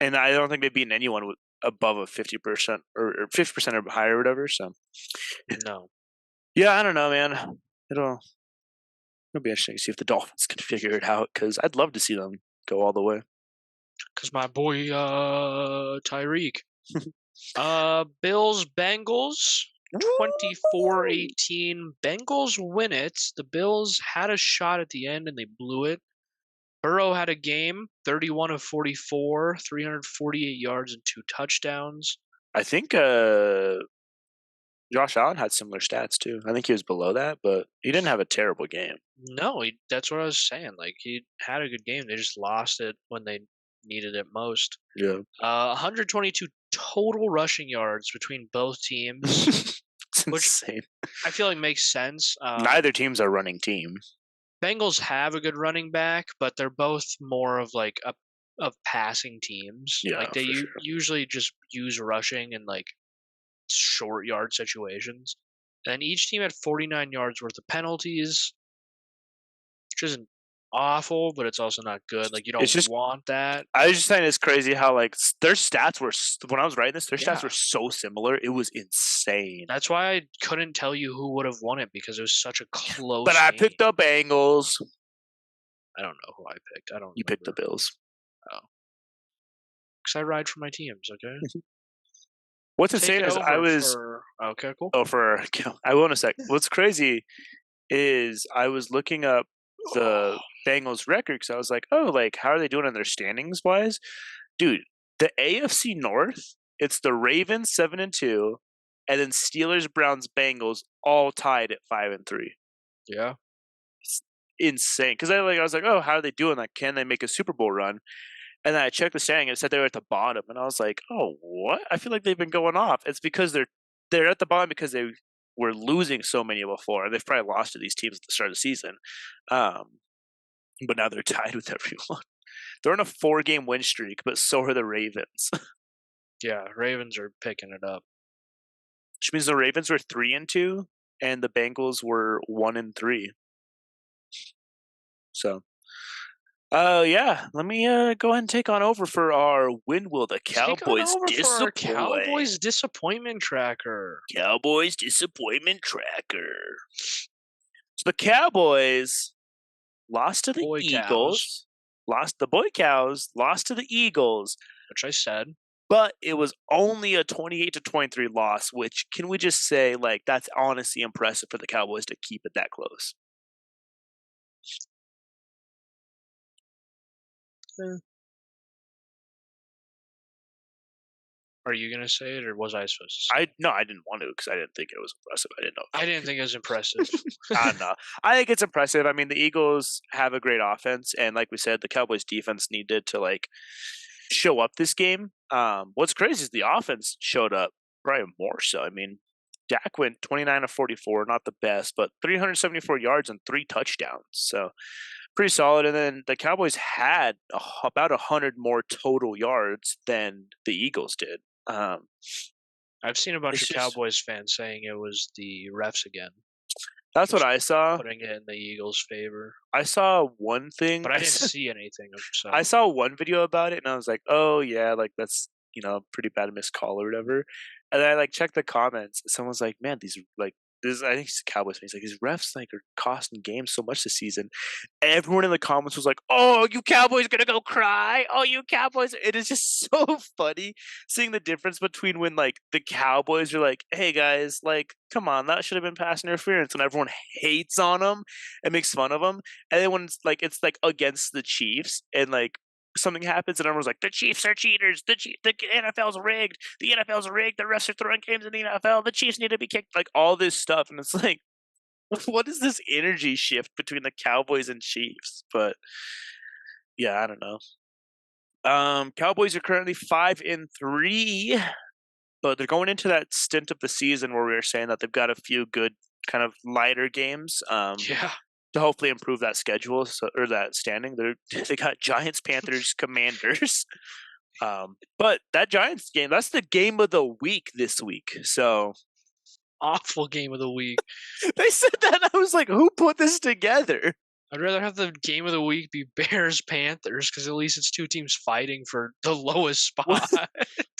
and I don't think they've beaten anyone with above a 50% or 50% or higher or whatever. So, No. yeah, I don't know, man. It'll be interesting to see if the Dolphins can figure it out because I'd love to see them go all the way. Because my boy Tyreek. Bills Bengals 24-18. Bengals win it. The Bills had a shot at the end and they blew it. Burrow had a game, 31 of 44, 348 yards and 2 touchdowns. I think Josh Allen had similar stats too. I think he was below that, but he didn't have a terrible game. No, that's what I was saying. Like, he had a good game. They just lost it when they needed it most. Yeah. 122 total rushing yards between both teams, It's insane. I feel like makes sense. Neither team's a running team. Bengals have a good running back, but they're both more of like of passing teams. Yeah, like they for sure. usually just use rushing in like short yard situations. And each team had 49 yards worth of penalties, which isn't awful, but it's also not good. Like, you don't want that. I was just saying it's crazy how like their stats were when I was writing this, their stats Yeah. were so similar. It was insane. That's why I couldn't tell you who would have won it because it was such a close But I game. picked the Bengals. I don't know who I picked. I don't. You picked the Bills. Oh, because I ride for my teams. Okay. What's insane is I was okay, cool. oh I will in a sec. What's crazy is I was looking up the Bengals record because I was like, oh, like how are they doing in their standings wise? Dude, the AFC North, it's the Ravens 7-2, and then Steelers, Browns, Bengals all tied at 5-3. Yeah. It's insane. Because I was like, oh, how are they doing? Like, can they make a Super Bowl run? And then I checked the standing and it said they were at the bottom, and I was like, oh, what? I feel like they've been going off. It's because they're at the bottom because they were losing so many before, and they've probably lost to these teams at the start of the season. Um, but now they're tied with everyone. They're on a 4-game win streak, but so are the Ravens. Yeah, Ravens are picking it up. Which means the Ravens were 3-2, and the Bengals were 1-3. So, yeah. Let me go ahead and take on over for our when will the Take on Cowboys over for our disappoint? Cowboys disappointment tracker. Cowboys disappointment tracker. So the Cowboys lost to the Boy Eagles. The Boy Cows lost to the Eagles, which I said. but it was only a 28-23 loss, which can we just say, like, that's honestly impressive for the Cowboys to keep it that close. Are you gonna say it, or was I supposed to say No, I didn't want to because I didn't think it was impressive. I didn't know. I didn't think it was impressive. I don't know. I think it's impressive. I mean, the Eagles have a great offense, and like we said, the Cowboys defense needed to like show up this game. What's crazy is the offense showed up probably more so. I mean, Dak went 29 of 44, not the best, but 374 yards and 3 touchdowns. So pretty solid. And then the Cowboys had about 100 more total yards than the Eagles did. I've seen a bunch of just, Cowboys fans saying it was the refs again. That's what I saw. Putting it in the Eagles' favor. I saw one thing, but I didn't see anything. So. I saw one video about it, and I was like, "Oh yeah, like that's pretty bad missed call or whatever." And then I like checked the comments. Someone's like, "Man, these like this." I think it's Cowboys fans. Like these refs like are costing games so much this season. Everyone in the comments was like, "Oh, you Cowboys gonna go cry? Oh, you Cowboys!" It is just so funny seeing the difference between when like the Cowboys are like, "Hey guys, like come on, that should have been pass interference," and everyone hates on them and makes fun of them, and then when it's like against the Chiefs and like something happens and everyone's like, the Chiefs are cheaters. The NFL's rigged. The NFL's rigged. The refs are throwing games in the NFL. The Chiefs need to be kicked. Like all this stuff, and it's like, what is this energy shift between the Cowboys and Chiefs? But yeah, I don't know. Cowboys are currently 5-3, but they're going into that stint of the season where we were saying that they've got a few good kind of lighter games. Yeah. To hopefully improve that schedule or that standing. They got Giants, Panthers, Commanders. But that Giants game, that's the game of the week this week. So awful game of the week. They said that. I was like, who put this together? I'd rather have the game of the week be Bears Panthers because at least it's two teams fighting for the lowest spot.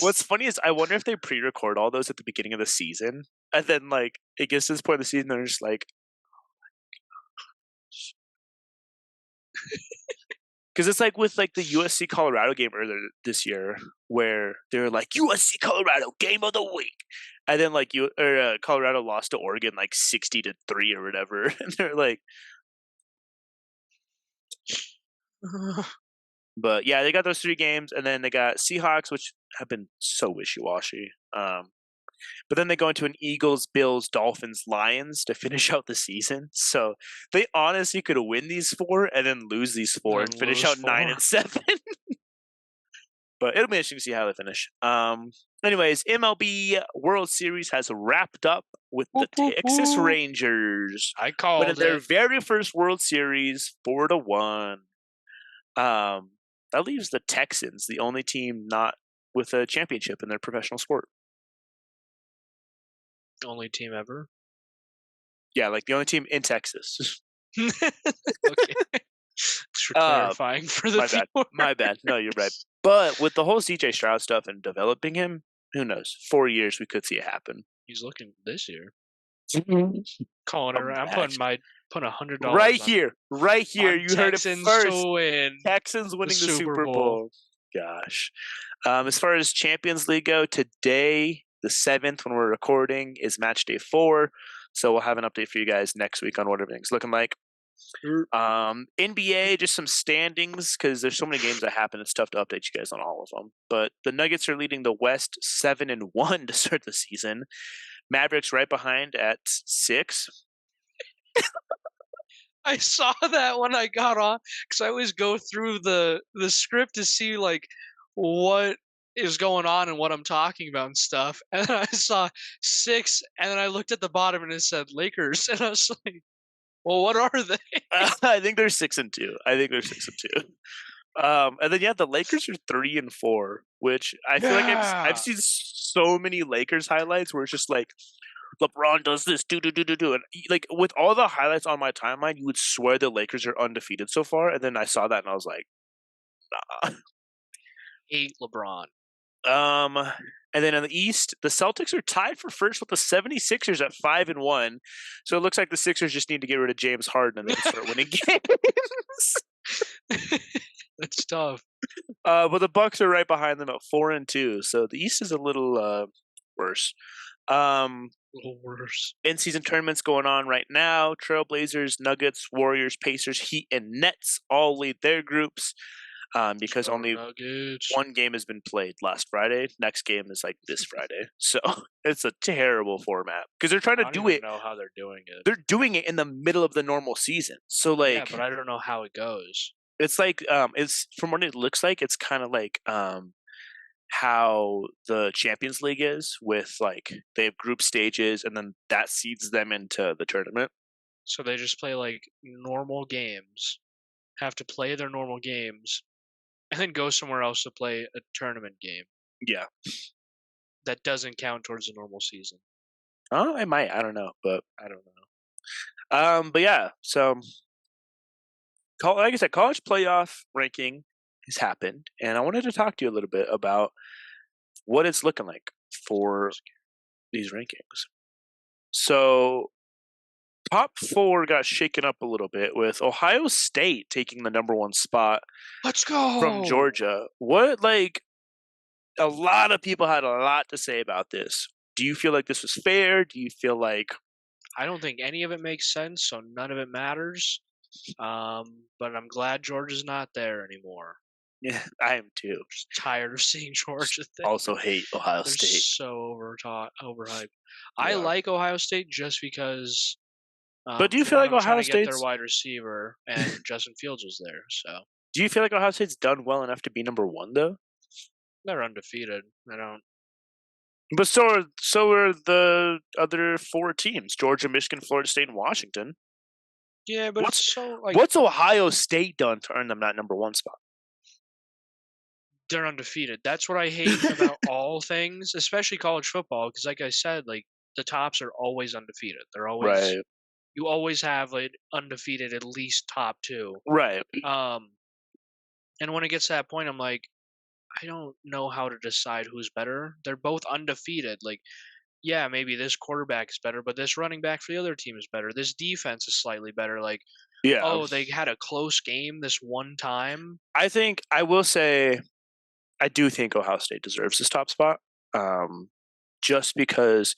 What's funny is I wonder if they pre-record all those at the beginning of the season, and then like it gets to this point of the season, they're just like, because it's like with like the USC Colorado game earlier this year, where they were like USC Colorado game of the week, and then like Colorado lost to Oregon like 60-3 or whatever, and they're like, but yeah, they got those 3 games, and then they got Seahawks, which have been so wishy-washy. But then they go into an Eagles, Bills, Dolphins, Lions to finish out the season. So they honestly could win these 4 and then lose these 4 and finish out 9-7. But it'll be interesting to see how they finish. Anyways, MLB World Series has wrapped up with the Texas Rangers. I called winning their very first World Series 4-1. That leaves the Texans, the only team not with a championship in their professional sport. Only team ever? Yeah, like the only team in Texas. Okay. Thanks for clarifying for the viewer. My bad. No, you're right. But with the whole CJ Stroud stuff and developing him, who knows? 4 years we could see it happen. He's looking this year. Calling it right. I'm putting $100 right here. You heard it first. To win Texans winning the Super Bowl. Gosh. As far as Champions League go, today, the 7th, when we're recording, is match day 4. So we'll have an update for you guys next week on what everything's looking like. NBA, just some standings because there's so many games that happen. It's tough to update you guys on all of them. But the Nuggets are leading the West 7-1 to start the season. Mavericks right behind at 6. I saw that when I got on because I always go through the script to see like what is going on and what I'm talking about and stuff. And then I saw 6, and then I looked at the bottom and it said Lakers, and I was like, "Well, what are they?" I think they're 6-2. I think they're 6-2. And then yeah, the Lakers are 3-4, which I feel like I've Yeah, seen so many Lakers highlights where it's just like LeBron does this, do, and like with all the highlights on my timeline, you would swear the Lakers are undefeated so far. And then I saw that and I was like, nah. hate LeBron. Um, and then in the East, the Celtics are tied for first with the 76ers at 5-1. So it looks like the Sixers just need to get rid of James Harden and they can start winning games. That's tough. But the Bucks are right behind them at 4-2. So the East is a little worse. A little worse. In-season tournaments going on right now. Trailblazers, Nuggets, Warriors, Pacers, Heat, and Nets all lead their groups because Go only Nuggets. one game has been played last Friday. Next game is like this Friday. So it's a terrible format because they're trying to I don't do even it. know how they're doing it. They're doing it in the middle of the normal season. So Yeah, like but I don't know how it goes. it's like it's from what it looks like, it's kind of like how the Champions League is with like they have group stages and then that seeds them into the tournament. So they just play like normal games, have to play their normal games, and then go somewhere else to play a tournament game Yeah. that doesn't count towards the normal season. Oh, it might. I don't know, but I don't know. but yeah. So like I said, college playoff ranking has happened, and I wanted to talk to you a little bit about what it's looking like for these rankings. So top 4 got shaken up a little bit with Ohio State taking the number 1 spot Let's from go. Georgia. What like a lot of people had a lot to say about this. Do you feel like this was fair? Do you feel like I don't think any of it makes sense, so none of it matters. But I'm glad Georgia's not there anymore. yeah, I am too. Just tired of seeing Georgia there. Also hate Ohio They're State. so overhyped. I Yeah. like Ohio State just because, But do you for feel one, like I'm trying Ohio to get their State's wide receiver, and Justin Fields was there, so do you feel like Ohio State's done well enough to be number 1 though? they're undefeated. I don't. But so are the other 4 teams: Georgia, Michigan, Florida State, and Washington. Yeah, but it's What's so like what's Ohio State done to earn them that number 1 spot? they're undefeated. That's what I hate about all things, especially college football, because like I said, like the tops are always undefeated. They're always Right. you always have like undefeated at least top two. Right. Um, and when it gets to that point, I'm like, I don't know how to decide who's better. They're both undefeated. Like, yeah, maybe this quarterback is better, but this running back for the other team is better. This defense is slightly better. Like, Yeah. oh, they had a close game this one time. I will say I do think Ohio State deserves this top spot. Just because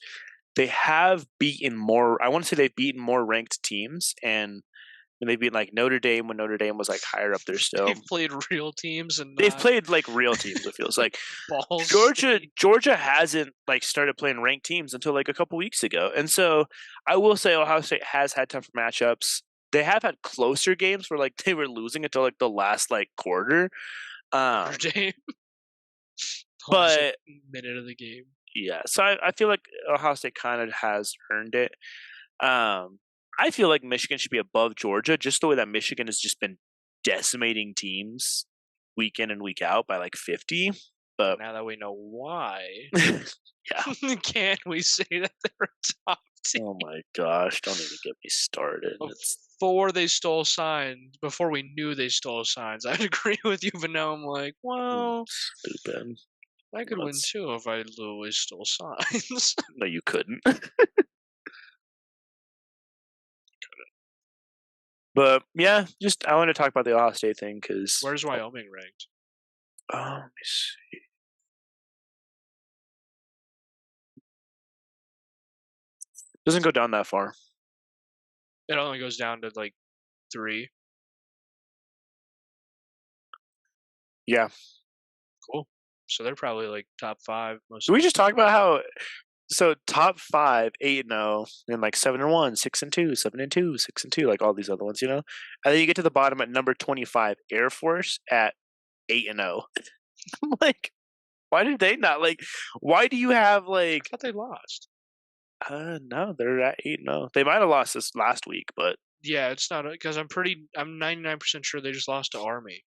they have beaten more I want to say they've beaten more ranked teams and they've beaten like Notre Dame when Notre Dame was like higher up there still. They've played real teams and They've not played like real teams, it feels like. balls. Georgia hasn't like started playing ranked teams until like a couple weeks ago. And so I will say Ohio State has had tougher matchups. They have had closer games where like they were losing until like the last like quarter. Notre Dame. Last like, But minute of the game. yeah, so I feel like Ohio State kind of has earned it. I feel like Michigan should be above Georgia, just the way that Michigan has just been decimating teams week in and week out by like 50. But Now that we know why, yeah. can we say that they're a top team? Oh my gosh, don't even get me started. It's Before they stole signs, before we knew they stole signs, I'd agree with you, but now I'm like, well, stupid. I could win too if I literally stole signs. No, you couldn't. But yeah, just I want to talk about the Ohio State thing because Where's Wyoming ranked? let me see. Doesn't go down that far. It only goes down to like 3. Yeah. Cool. So they're probably like top 5 most Did of we the just talk about how top 5, 8-0, and like 7-1, 6-2, 7-2, 6-2, like all these other ones, and then you get to the bottom at number 25, Air Force at 8-0. I'm like, why did they not like? Why do you have I like? thought they lost. No, they're at 8-0. They might have lost this last week, but Yeah, it's not because I'm 99% sure they just lost to Army.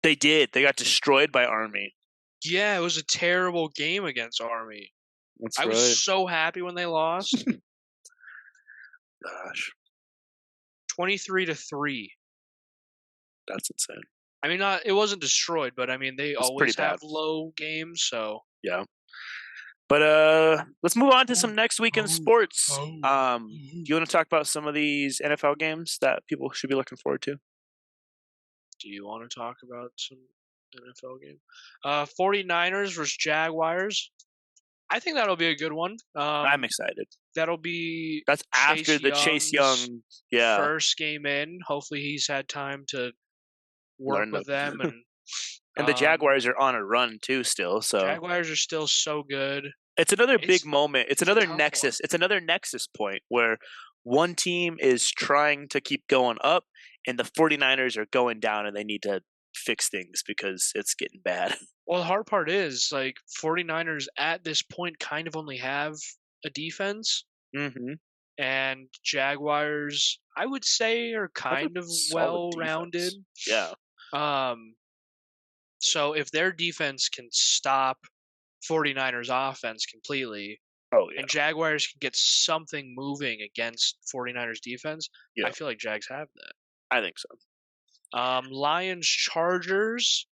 they did. They got destroyed by Army. Yeah, it was a terrible game against Army. That's I was right. so happy when they lost. Gosh, 23-3. that's insane. I mean, not it wasn't destroyed, but I mean they It's pretty always bad. have low games, so Yeah. But let's move on to some next week in sports. Do you want to talk about some of these NFL games that people should be looking forward to? do you want to talk about some NFL game? 49ers versus Jaguars. I think that'll be a good one. I'm excited. That'll be That's after Chase the Chase Young's Young, yeah, first game in. Hopefully, he's had time to work learn the with them, and and the um, Jaguars are on a run too still, so Jaguars are still so good. it's another big moment. It's It's a another tough one. nexus. It's another nexus point where one team is trying to keep going up and the 49ers are going down and they need to fix things because it's getting bad. Well, the hard part is like 49ers at this point kind of only have a defense, Mhm. and Jaguars I would say are That's a kind of solid well rounded. defense. Yeah. Um, so if their defense can stop 49ers offense completely Oh yeah. and Jaguars can get something moving against 49ers defense, Yeah. I feel like Jags have that. I think so. Lions Chargers.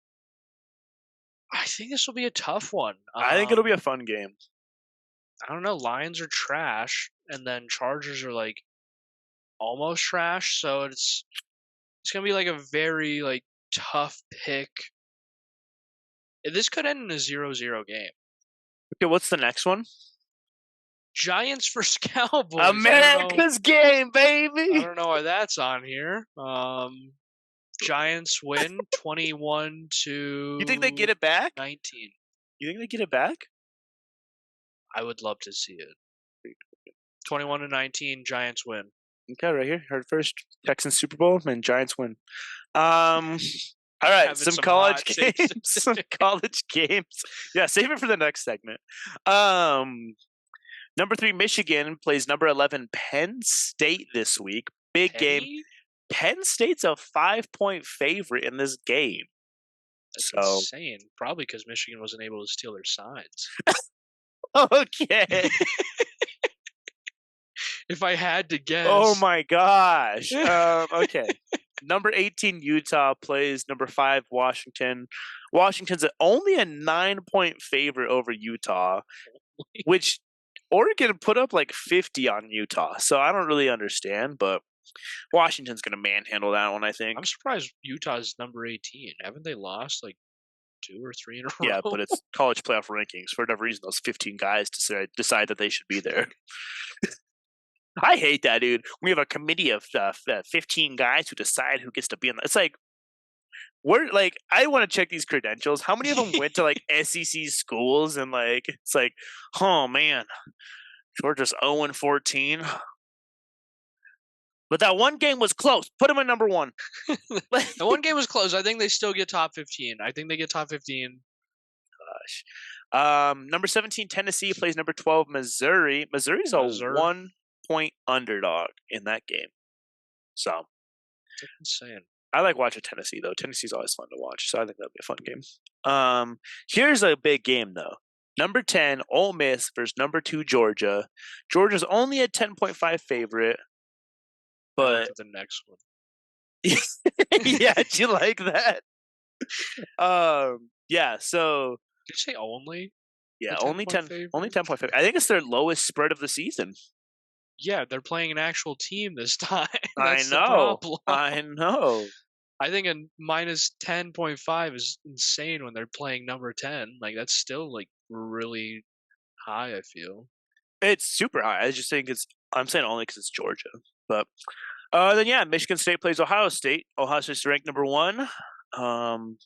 I think this will be a tough one. I think it'll be a fun game. I don't know. Lions are trash, and then Chargers are like almost trash. So it's gonna be like a very like tough pick. This could end in a 0-0 game. Okay, what's the next one? Giants versus Cowboys. America's game, I baby. don't know why that's on here. Giants win 21 You think they to get it back? 19. You think they get it back? I would love to see it. 21 to 19, Giants win. Okay, right here. Heard first. Texans Super Bowl and Giants win. All right, Having some some college hot takes. games. Some college games. Yeah, save it for the next segment. Number 3 Michigan plays number 11 Penn State this week. Big game. Penny? Penn State's a 5-point favorite in this game. That's So insane. Probably because Michigan wasn't able to steal their signs. okay. If I had to guess. Oh my gosh. Okay. Number 18 Utah plays number 5 Washington. Washington's only a 9-point favorite over Utah, which Oregon put up like 50 on Utah. So I don't really understand, but Washington's going to manhandle that one, I think. I'm surprised Utah's number 18. Haven't they lost like 2 or 3 in a row? Yeah, but it's college playoff rankings. For whatever reason, those 15 guys decide that they should be there. I hate that, dude. We have a committee of 15 guys who decide who gets to be in. It's like, I want to check these credentials. How many of them went to like SEC schools and like it's like, oh man, Georgia's 0-14. But that one game was close. Put them in number 1. The one game was close. I think they still get top 15. I think they get top 15. Gosh. Number 17 Tennessee plays number 12 Missouri. Missouri's a 1-point underdog in that game. So That's insane. I like watching Tennessee though. Tennessee's always fun to watch, so I think that'll be a fun game. Here's a big game though. Number 10 Ole Miss versus number 2 Georgia. Georgia's only a 10.5 favorite, but the next one. yeah, do you like that? Yeah. So did you say only? Yeah, only 10.5. I think it's their lowest spread of the season. Yeah, they're playing an actual team this time. I know. I know. I think a minus 10.5 is insane when they're playing number 10. Like that's still like really high, I feel. It's super high. I just think I'm saying only because it's Georgia. But Then yeah, Michigan State plays Ohio State. Ohio State's ranked number one. Um,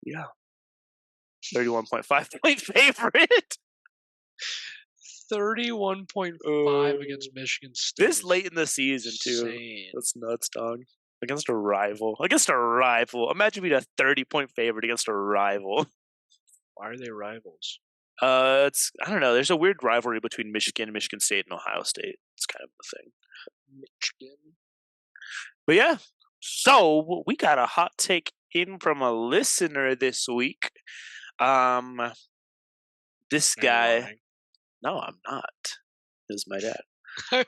yeah, 31.5 point favorite. 31.5 Uh, against Michigan State this is late in the season too. insane. That's nuts, dog. Against a rival. Against a rival. Imagine being a 30-point favorite against a rival. Why are they rivals? It's I don't know. There's a weird rivalry between Michigan, Michigan State, and Ohio State. It's kind of the thing. Michigan. But yeah, so we got a hot take in from a listener this week. Um, this Are you guy. lying? No, I'm not. This is my dad.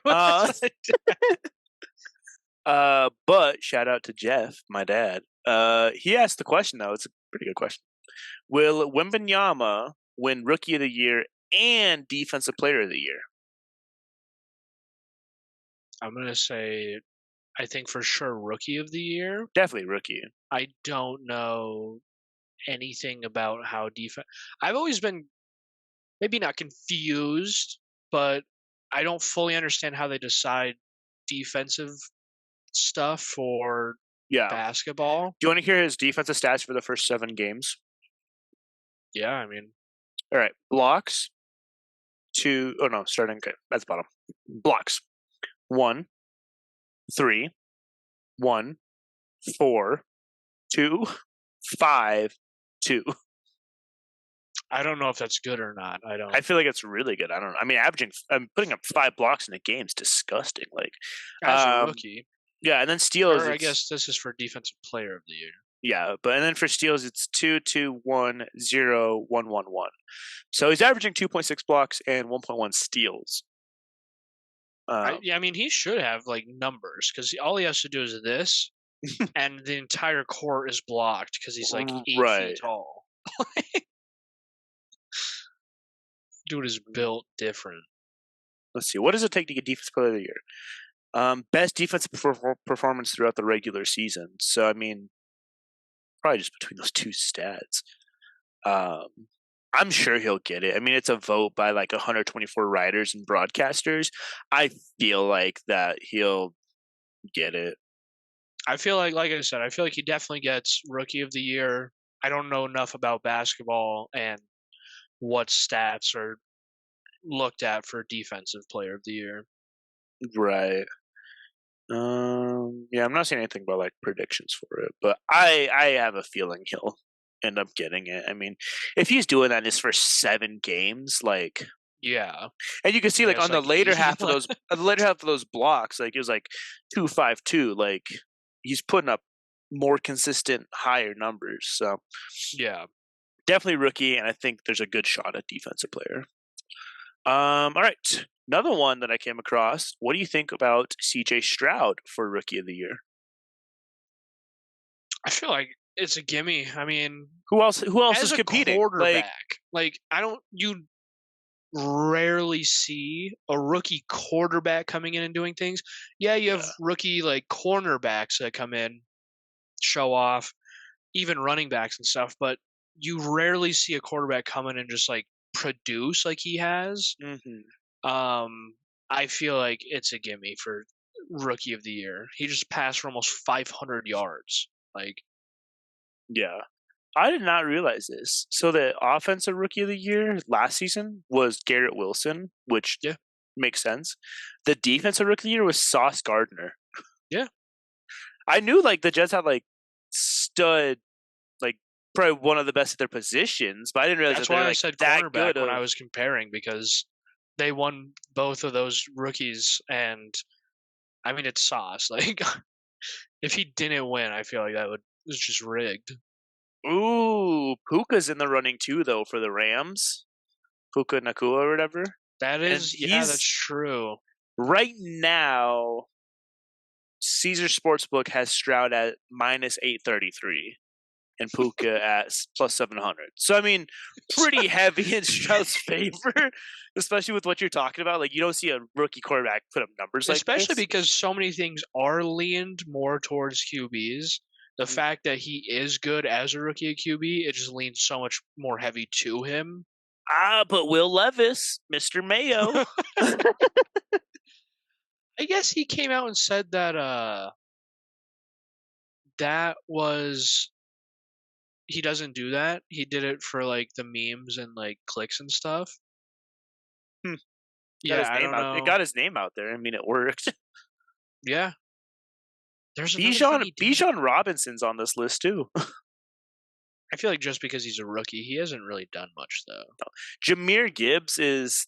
Uh, What's that? but shout out to Jeff, my dad. He asked the question though. It's a pretty good question. Will Wembanyama win Rookie of the Year and Defensive Player of the Year? I'm gonna say, I think for sure Rookie of the Year. Definitely Rookie. I don't know anything about how defense. I've always been maybe not confused, but I don't fully understand how they decide defensive stuff for Yeah. basketball. Do you want to hear his defensive stats for the first 7 games? Yeah, I mean, All right. Blocks. 2. Oh, no. Starting. Okay. That's bottom. Blocks. 1, 3, 1, 4, 2, 5, 2. I don't know if that's good or not. I don't. I feel like it's really good. I don't know. I mean, I'm putting up 5 blocks in a game is disgusting. Like, As a rookie, yeah, and then steals. or I guess this is for Defensive Player of the Year. Yeah, but and then for steals, it's 2, 2, 1, 0, 1, 1, 1. So he's averaging 2.6 blocks and 1.1 steals. I mean, he should have like numbers because all he has to do is this, and the entire court is blocked because he's like 8 right. feet tall. Dude is built different. Let's see. What does it take to get Defensive Player of the Year? Best defensive performance throughout the regular season. So I mean, probably just between those two stats. I'm sure he'll get it. I mean, it's a vote by like 124 writers and broadcasters. I feel like that he'll get it. I feel like I said, I feel like he definitely gets Rookie of the Year. I don't know enough about basketball and what stats are looked at for Defensive Player of the Year. Right. Yeah, I'm not saying anything about like predictions for it, but I have a feeling he'll end up getting it. I mean, if he's doing that in his first 7 games, like yeah, and you can see like on the like later half of those blocks, like it was like 2-5-2, like he's putting up more consistent higher numbers. So yeah, definitely rookie, and I think there's a good shot at defensive player. All right. Another one that I came across. What do you think about CJ Stroud for Rookie of the Year? I feel like it's a gimme. I mean, Who else is as a competing? quarterback, like you rarely see a rookie quarterback coming in and doing things. Yeah, you have rookie like cornerbacks that come in, show off, even running backs and stuff, but you rarely see a quarterback come in and just like produce like he has. I feel like it's a gimme for Rookie of the Year. He just passed for almost 500 yards. Like, yeah. I did not realize this. So the offensive Rookie of the Year last season was Garrett Wilson, which makes sense. The defensive Rookie of the Year was Sauce Gardner. Yeah. I knew like the Jets had like stud, like probably one of the best at their positions, but I didn't realize that's that why they're I like said that cornerback good when I was comparing because they won both of those rookies, and I mean it's Sauce. Like, if he didn't win, I feel like that was just rigged. Ooh, Puka's in the running too, though, for the Rams. Puka Nakua or whatever. That is, yeah, that's true. Right now, Caesar Sportsbook has Stroud at minus 833 and Puka at plus 700. So, I mean, pretty heavy in Stroud's favor, especially with what you're talking about. Like, you don't see a rookie quarterback put up numbers like this. Especially because so many things are leaned more towards QBs. The fact that he is good as a rookie at QB, it just leans so much more heavy to him. But Will Levis, Mr. Mayo. I guess he came out and said that that was he doesn't do that. He did it for like the memes and like clicks and stuff. Hmm. Got Yeah, his I name don't out. It know. got his name out there. I mean, it worked. Yeah, there's another thing Bijan he did. Bijan Robinson's on this list too. I feel like just because he's a rookie, he hasn't really done much though. Jahmyr Gibbs is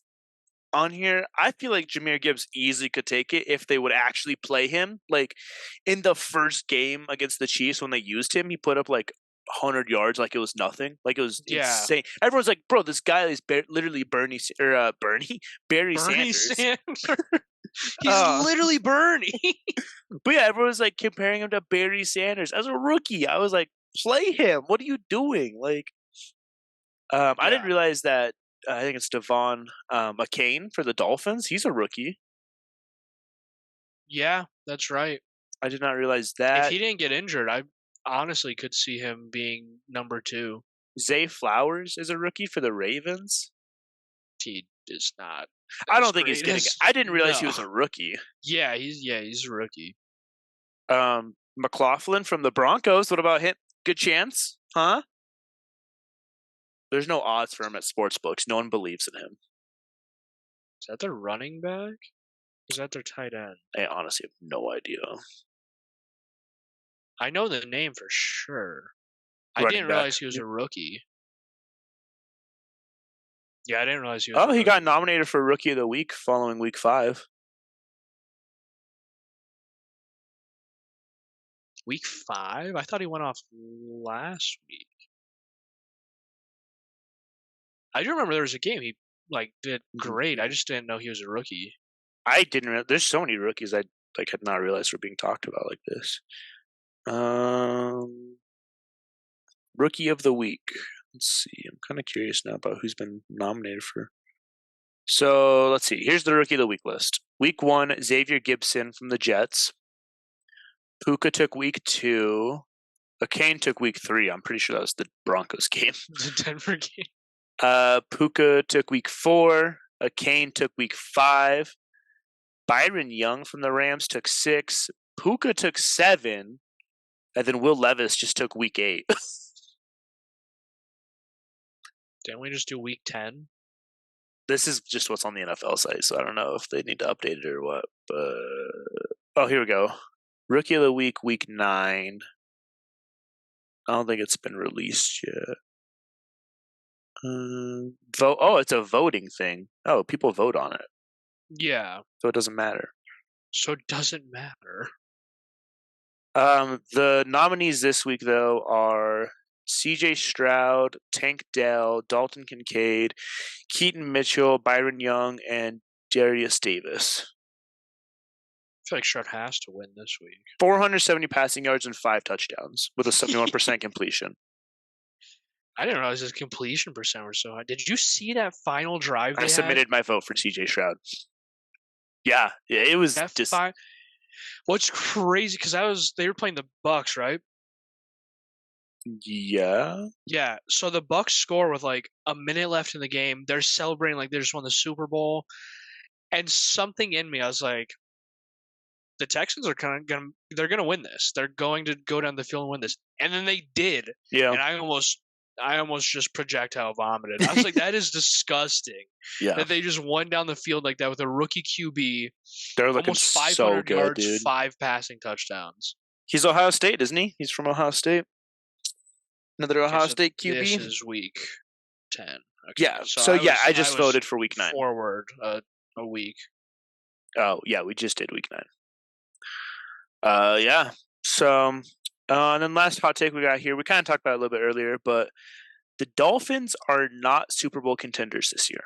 on here. I feel like Jahmyr Gibbs easily could take it if they would actually play him. Like in the first game against the Chiefs when they used him, he put up like 100 yards like it was nothing. Like it was Yeah, insane. Everyone's like, "Bro, this guy is literally Bernie Barry Bernie Sanders." Sanders. He's Uh, literally Bernie. but yeah, everyone's like comparing him to Barry Sanders as a rookie. I was like, "Play him. What are you doing?" Like I didn't Yeah, realize that. I think it's Devon McCain for the Dolphins. He's a rookie. yeah, that's right. I did not realize If that. he didn't get injured, I honestly could see him being number two. Zay Flowers is a rookie for the Ravens. He is not I as don't think he's great getting it. as I didn't realize he no. was a rookie. Yeah, he's a rookie. McLaughlin from the Broncos. What about him? Good chance, huh? There's no odds for him at sports books. No one believes in him. Is that their running back? Is that their tight end? I honestly have no idea. I know the name for sure. I Running didn't back. realize he was a rookie. Yeah, I didn't realize he was a Oh, he got rookie. nominated for Rookie of the Week following Week 5. Week 5? I thought he went off last week. I do remember there was a game he like did great. I just didn't know he was a rookie. I didn't. There's so many rookies I like had not realized were being talked about like this. Um, Rookie of the Week. Let's see. I'm kind of curious now about who's been nominated for. So let's see. Here's the Rookie of the Week list. Week 1, Xavier Gibson from the Jets. Puka took Week 2. Kane took Week 3. I'm pretty sure that was the Broncos game. The Denver game. Puka took Week 4. Kane took Week 5. Byron Young from the Rams took 6. Puka took 7. And then Will Levis just took Week 8. Didn't we just do week 10? This is just what's on the NFL site, so I don't know if they need to update it or what. But oh, here we go. Rookie of the Week, Week 9. I don't think it's been released yet. Vote. Oh, it's a voting thing. Oh, people vote on it, Yeah. so it doesn't matter. So it doesn't matter. The nominees this week though are C.J. Stroud, Tank Dell, Dalton Kincaid, Keaton Mitchell, Byron Young, and Darius Davis. I feel like Stroud has to win this week. 470 passing yards and 5 touchdowns with a 71% completion. I didn't realize his completion percent was so high. Did you see that final drive they I submitted had? my vote for C.J. Stroud. Yeah, it was That just fi- What's crazy because they were playing the Bucks, right? yeah. Yeah. So the Bucks score with like a minute left in the game. They're celebrating like they just won the Super Bowl, and something in me, I was like, the Texans are they're gonna win this. They're going to go down the field and win this, and then they did, Yeah. and I almost just projectile vomited. I was like, that is disgusting. Yeah. That they just won down the field like that with a rookie QB, They're looking almost so 500 good, yards, dude. 5 passing touchdowns. He's Ohio State, isn't he? He's from Ohio State. Another Okay, Ohio so State QB. this is week 10. Okay, Yeah. so I just voted for week 9. Forward a week. Oh yeah, we just did week 9. Yeah. So, and then last hot take we got here. We kind of talked about it a little bit earlier, but the Dolphins are not Super Bowl contenders this year.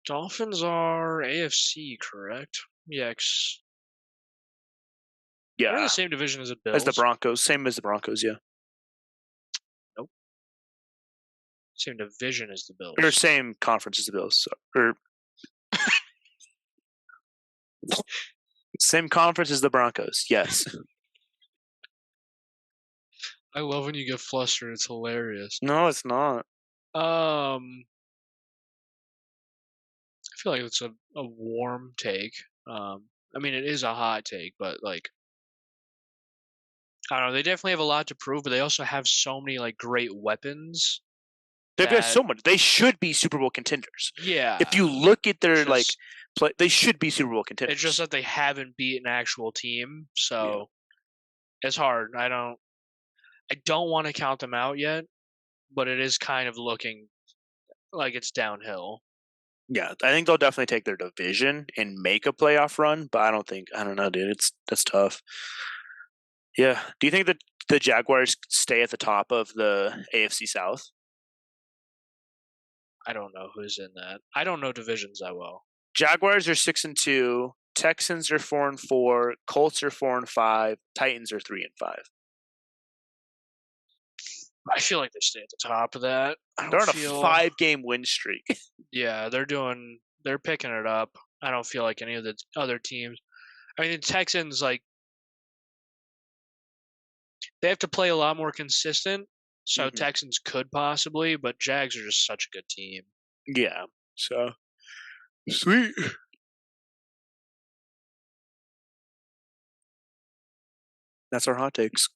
Dolphins are AFC, correct? Yeah, they're in Yeah, the same division as the Bills. as the Broncos, same as the Broncos. Yeah, Nope. Same division as the Bills. or same conference as the Bills, or same conference as the Broncos. Yes. I love when you get flustered. It's hilarious. No, it's not. feel like it's a warm take. I mean, it is a hot take, but like I don't know. They definitely have a lot to prove, but they also have so many like great weapons They've got that so much. They should be Super Bowl contenders. If yeah, you look at it's their like just play, they should be Super Bowl it's just contenders. that they haven't beat an actual team, Yeah. so it's hard. I don't want to count them out yet, but it is kind of looking like it's downhill. Yeah, I think they'll definitely take their division and make a playoff run, but I don't know, dude. That's tough. Yeah. Do you think that the Jaguars stay at the top of the AFC South? I don't know who's in that. I don't know divisions that well. Jaguars are 6-2, Texans are 4-4, Colts are 4-5, Titans are 3-5. I feel like they stay at the top of that. I They're don't on a feel 5-game win streak. yeah, they're picking it up. I don't feel like any of the other teams. I mean, the Texans like they have to play a lot more consistent. So hmm Texans could possibly, but Jags are just such a good team. Yeah. So sweet. That's our hot takes.